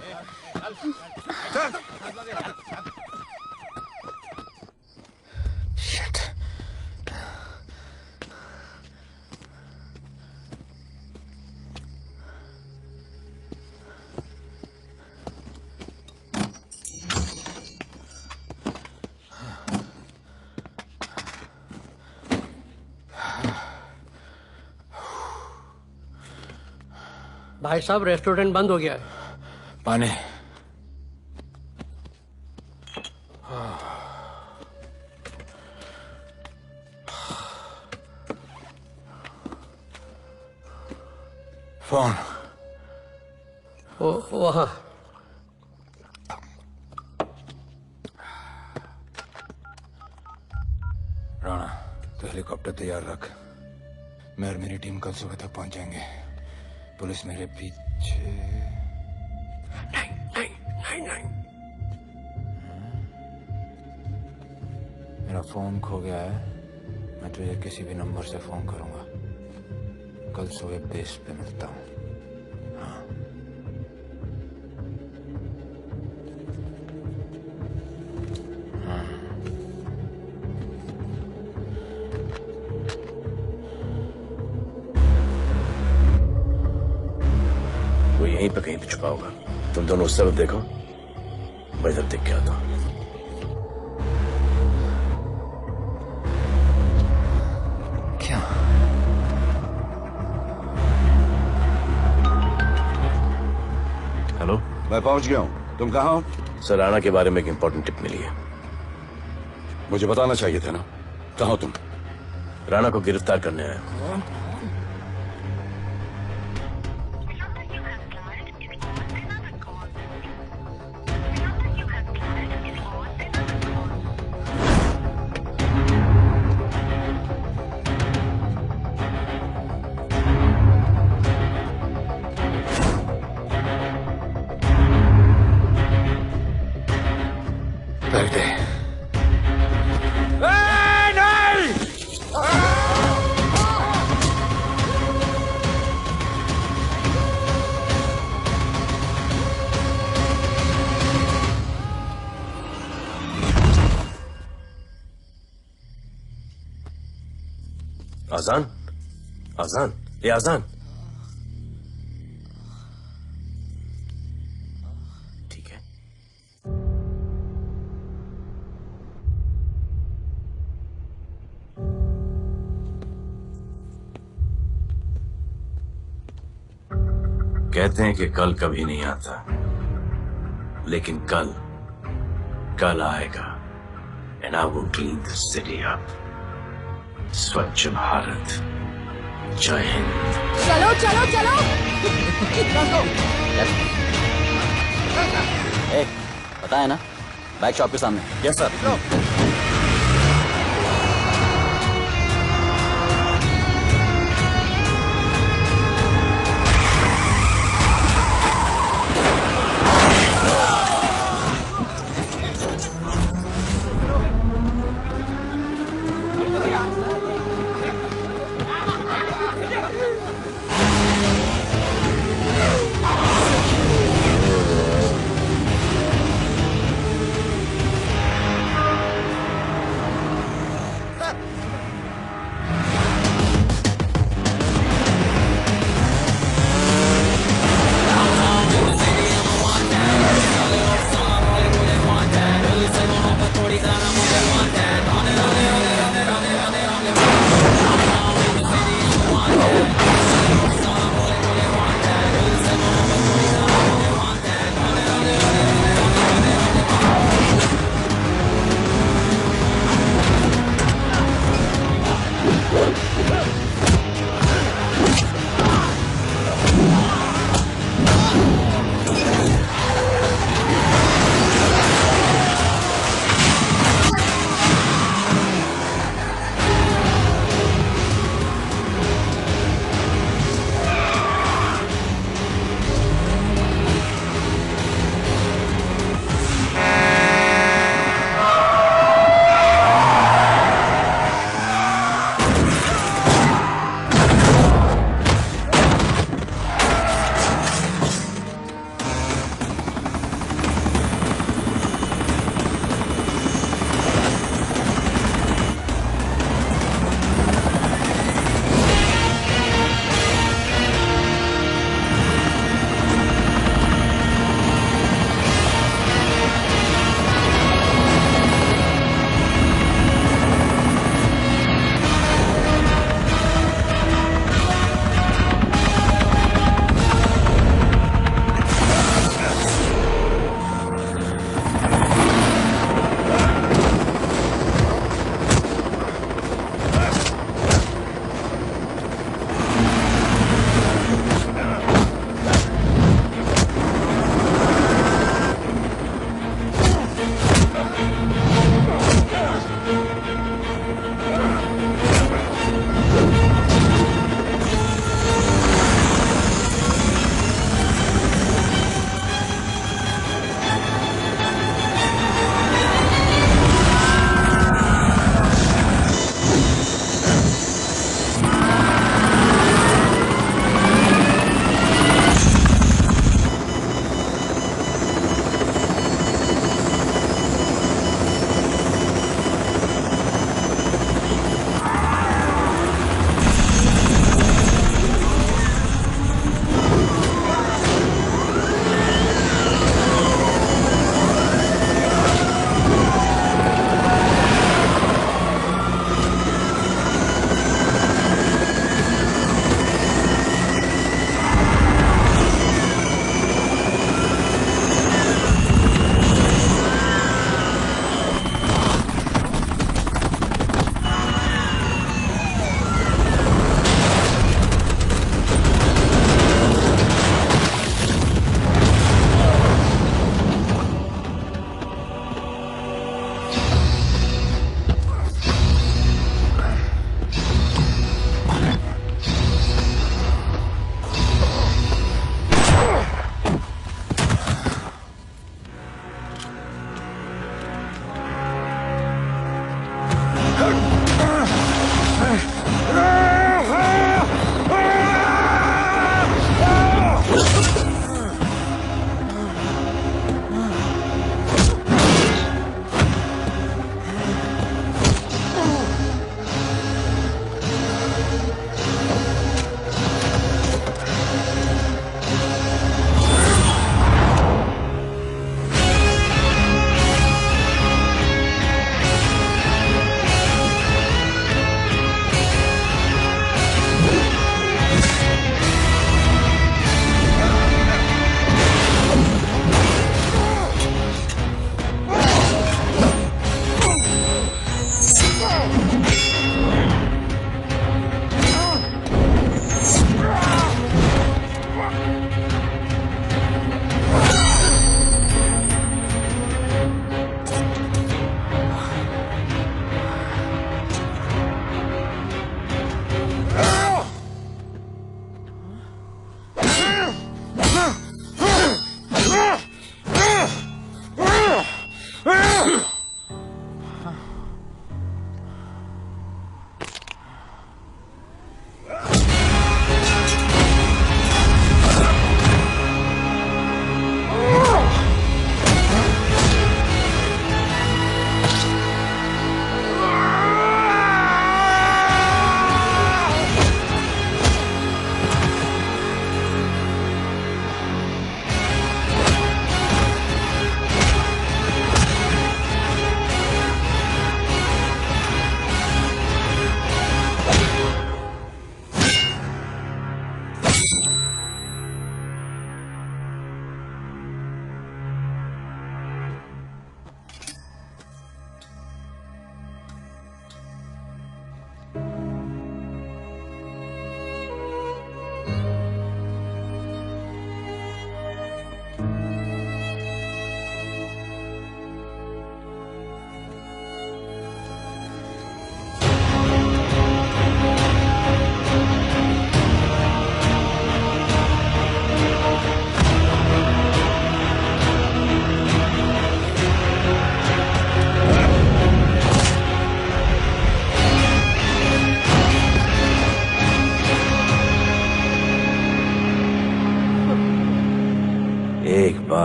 भाई साहब, रेस्टोरेंट बंद हो गया है। पानी। फोन वहाँ राणा तो हेलीकॉप्टर तैयार रख। मैं और मेरी टीम कल सुबह तक पहुंच जाएंगे। पुलिस मेरे पीछे नहीं। मेरा फोन खो गया है। मैं तुझे किसी भी नंबर से फोन करूंगा। कल सुबह बेस पे मिलता हूँ। वो यहीं पे कहीं पे छुपा होगा। तुम दोनों उस तरफ देखो, मैं इधर देख के आता हूँ। क्या? हेलो, मैं पहुंच गया हूँ। तुम कहाँ हो? सर, राणा के बारे में एक इंपॉर्टेंट टिप मिली है। मुझे बताना चाहिए था ना। कहाँ हो तुम? राणा को गिरफ्तार करने आया हूँ। कर दे। आजान, आजान, ये आजान। ठीक है। कहते हैं कि कल कभी नहीं आता, लेकिन कल आएगा। And I will clean the city up. स्वच्छ भारत। जय हिंद। चलो चलो चलो। पता है ना, बाइक शॉप के सामने। Yes sir.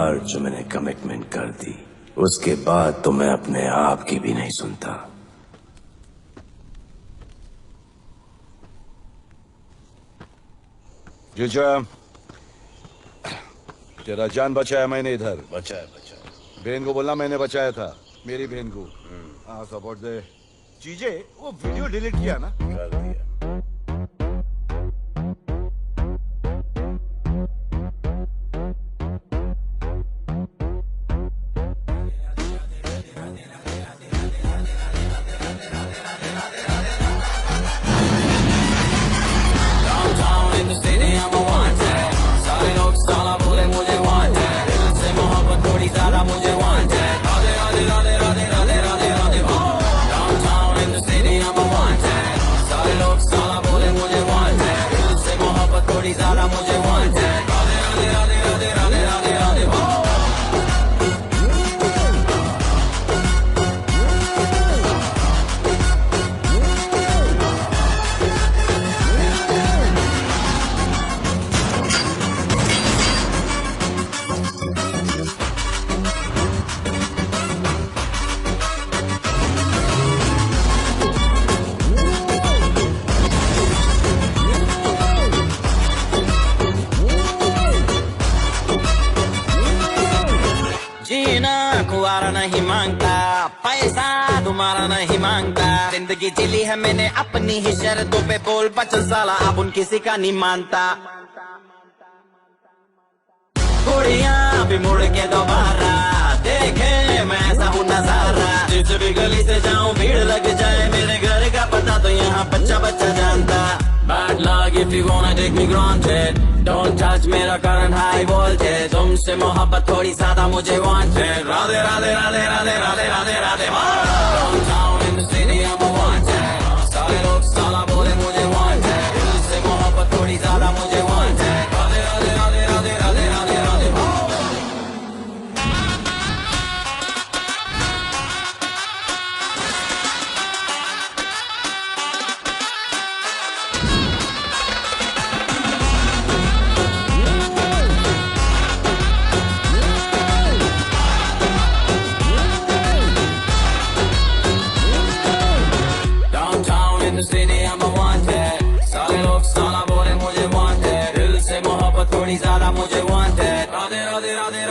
बार जो मैंने कमिटमेंट कर दी उसके बाद तो मैं अपने आप की भी नहीं सुनता। जीजा, तेरा जान बचाया मैंने इधर। बचाया। बहन को बोलना मैंने बचाया था, मेरी बहन को। हाँ सपोर्ट दे। चीजें वो वीडियो डिलीट किया ना? कर दिया। कुआरा नहीं मांगता, पैसा तुम्हारा नहीं मांगता। जिंदगी जिली है मैंने अपनी ही शर्तों पे, बोल बचन साला अब उन किसी का नहीं मानता। कुड़ियाँ भी मुड़ के दोबारा देखे मैं ऐसा हूँ नजारा। जिस भी गली से जाऊँ भीड़ लग जाए, मेरे घर का पता तो यहाँ बच्चा बच्चा जानता। Bad luck if you wanna take me granted, don't touch मेरा current high voltage। तुमसे मोहब्बत थोड़ी ज्यादा मुझे wanted। Radhe Radhe Radhe Radhe Radhe Radhe Radhe. Downtown in the city I'm a wanted, सारे लोग साला बोले मुझे wanted। दिल से मोहब्बत थोड़ी ज्यादा मुझे wanted। राधे राधे राधे राधे राधे राधे राधे। ज्यादा मुझे wanted। राधे राधे राधे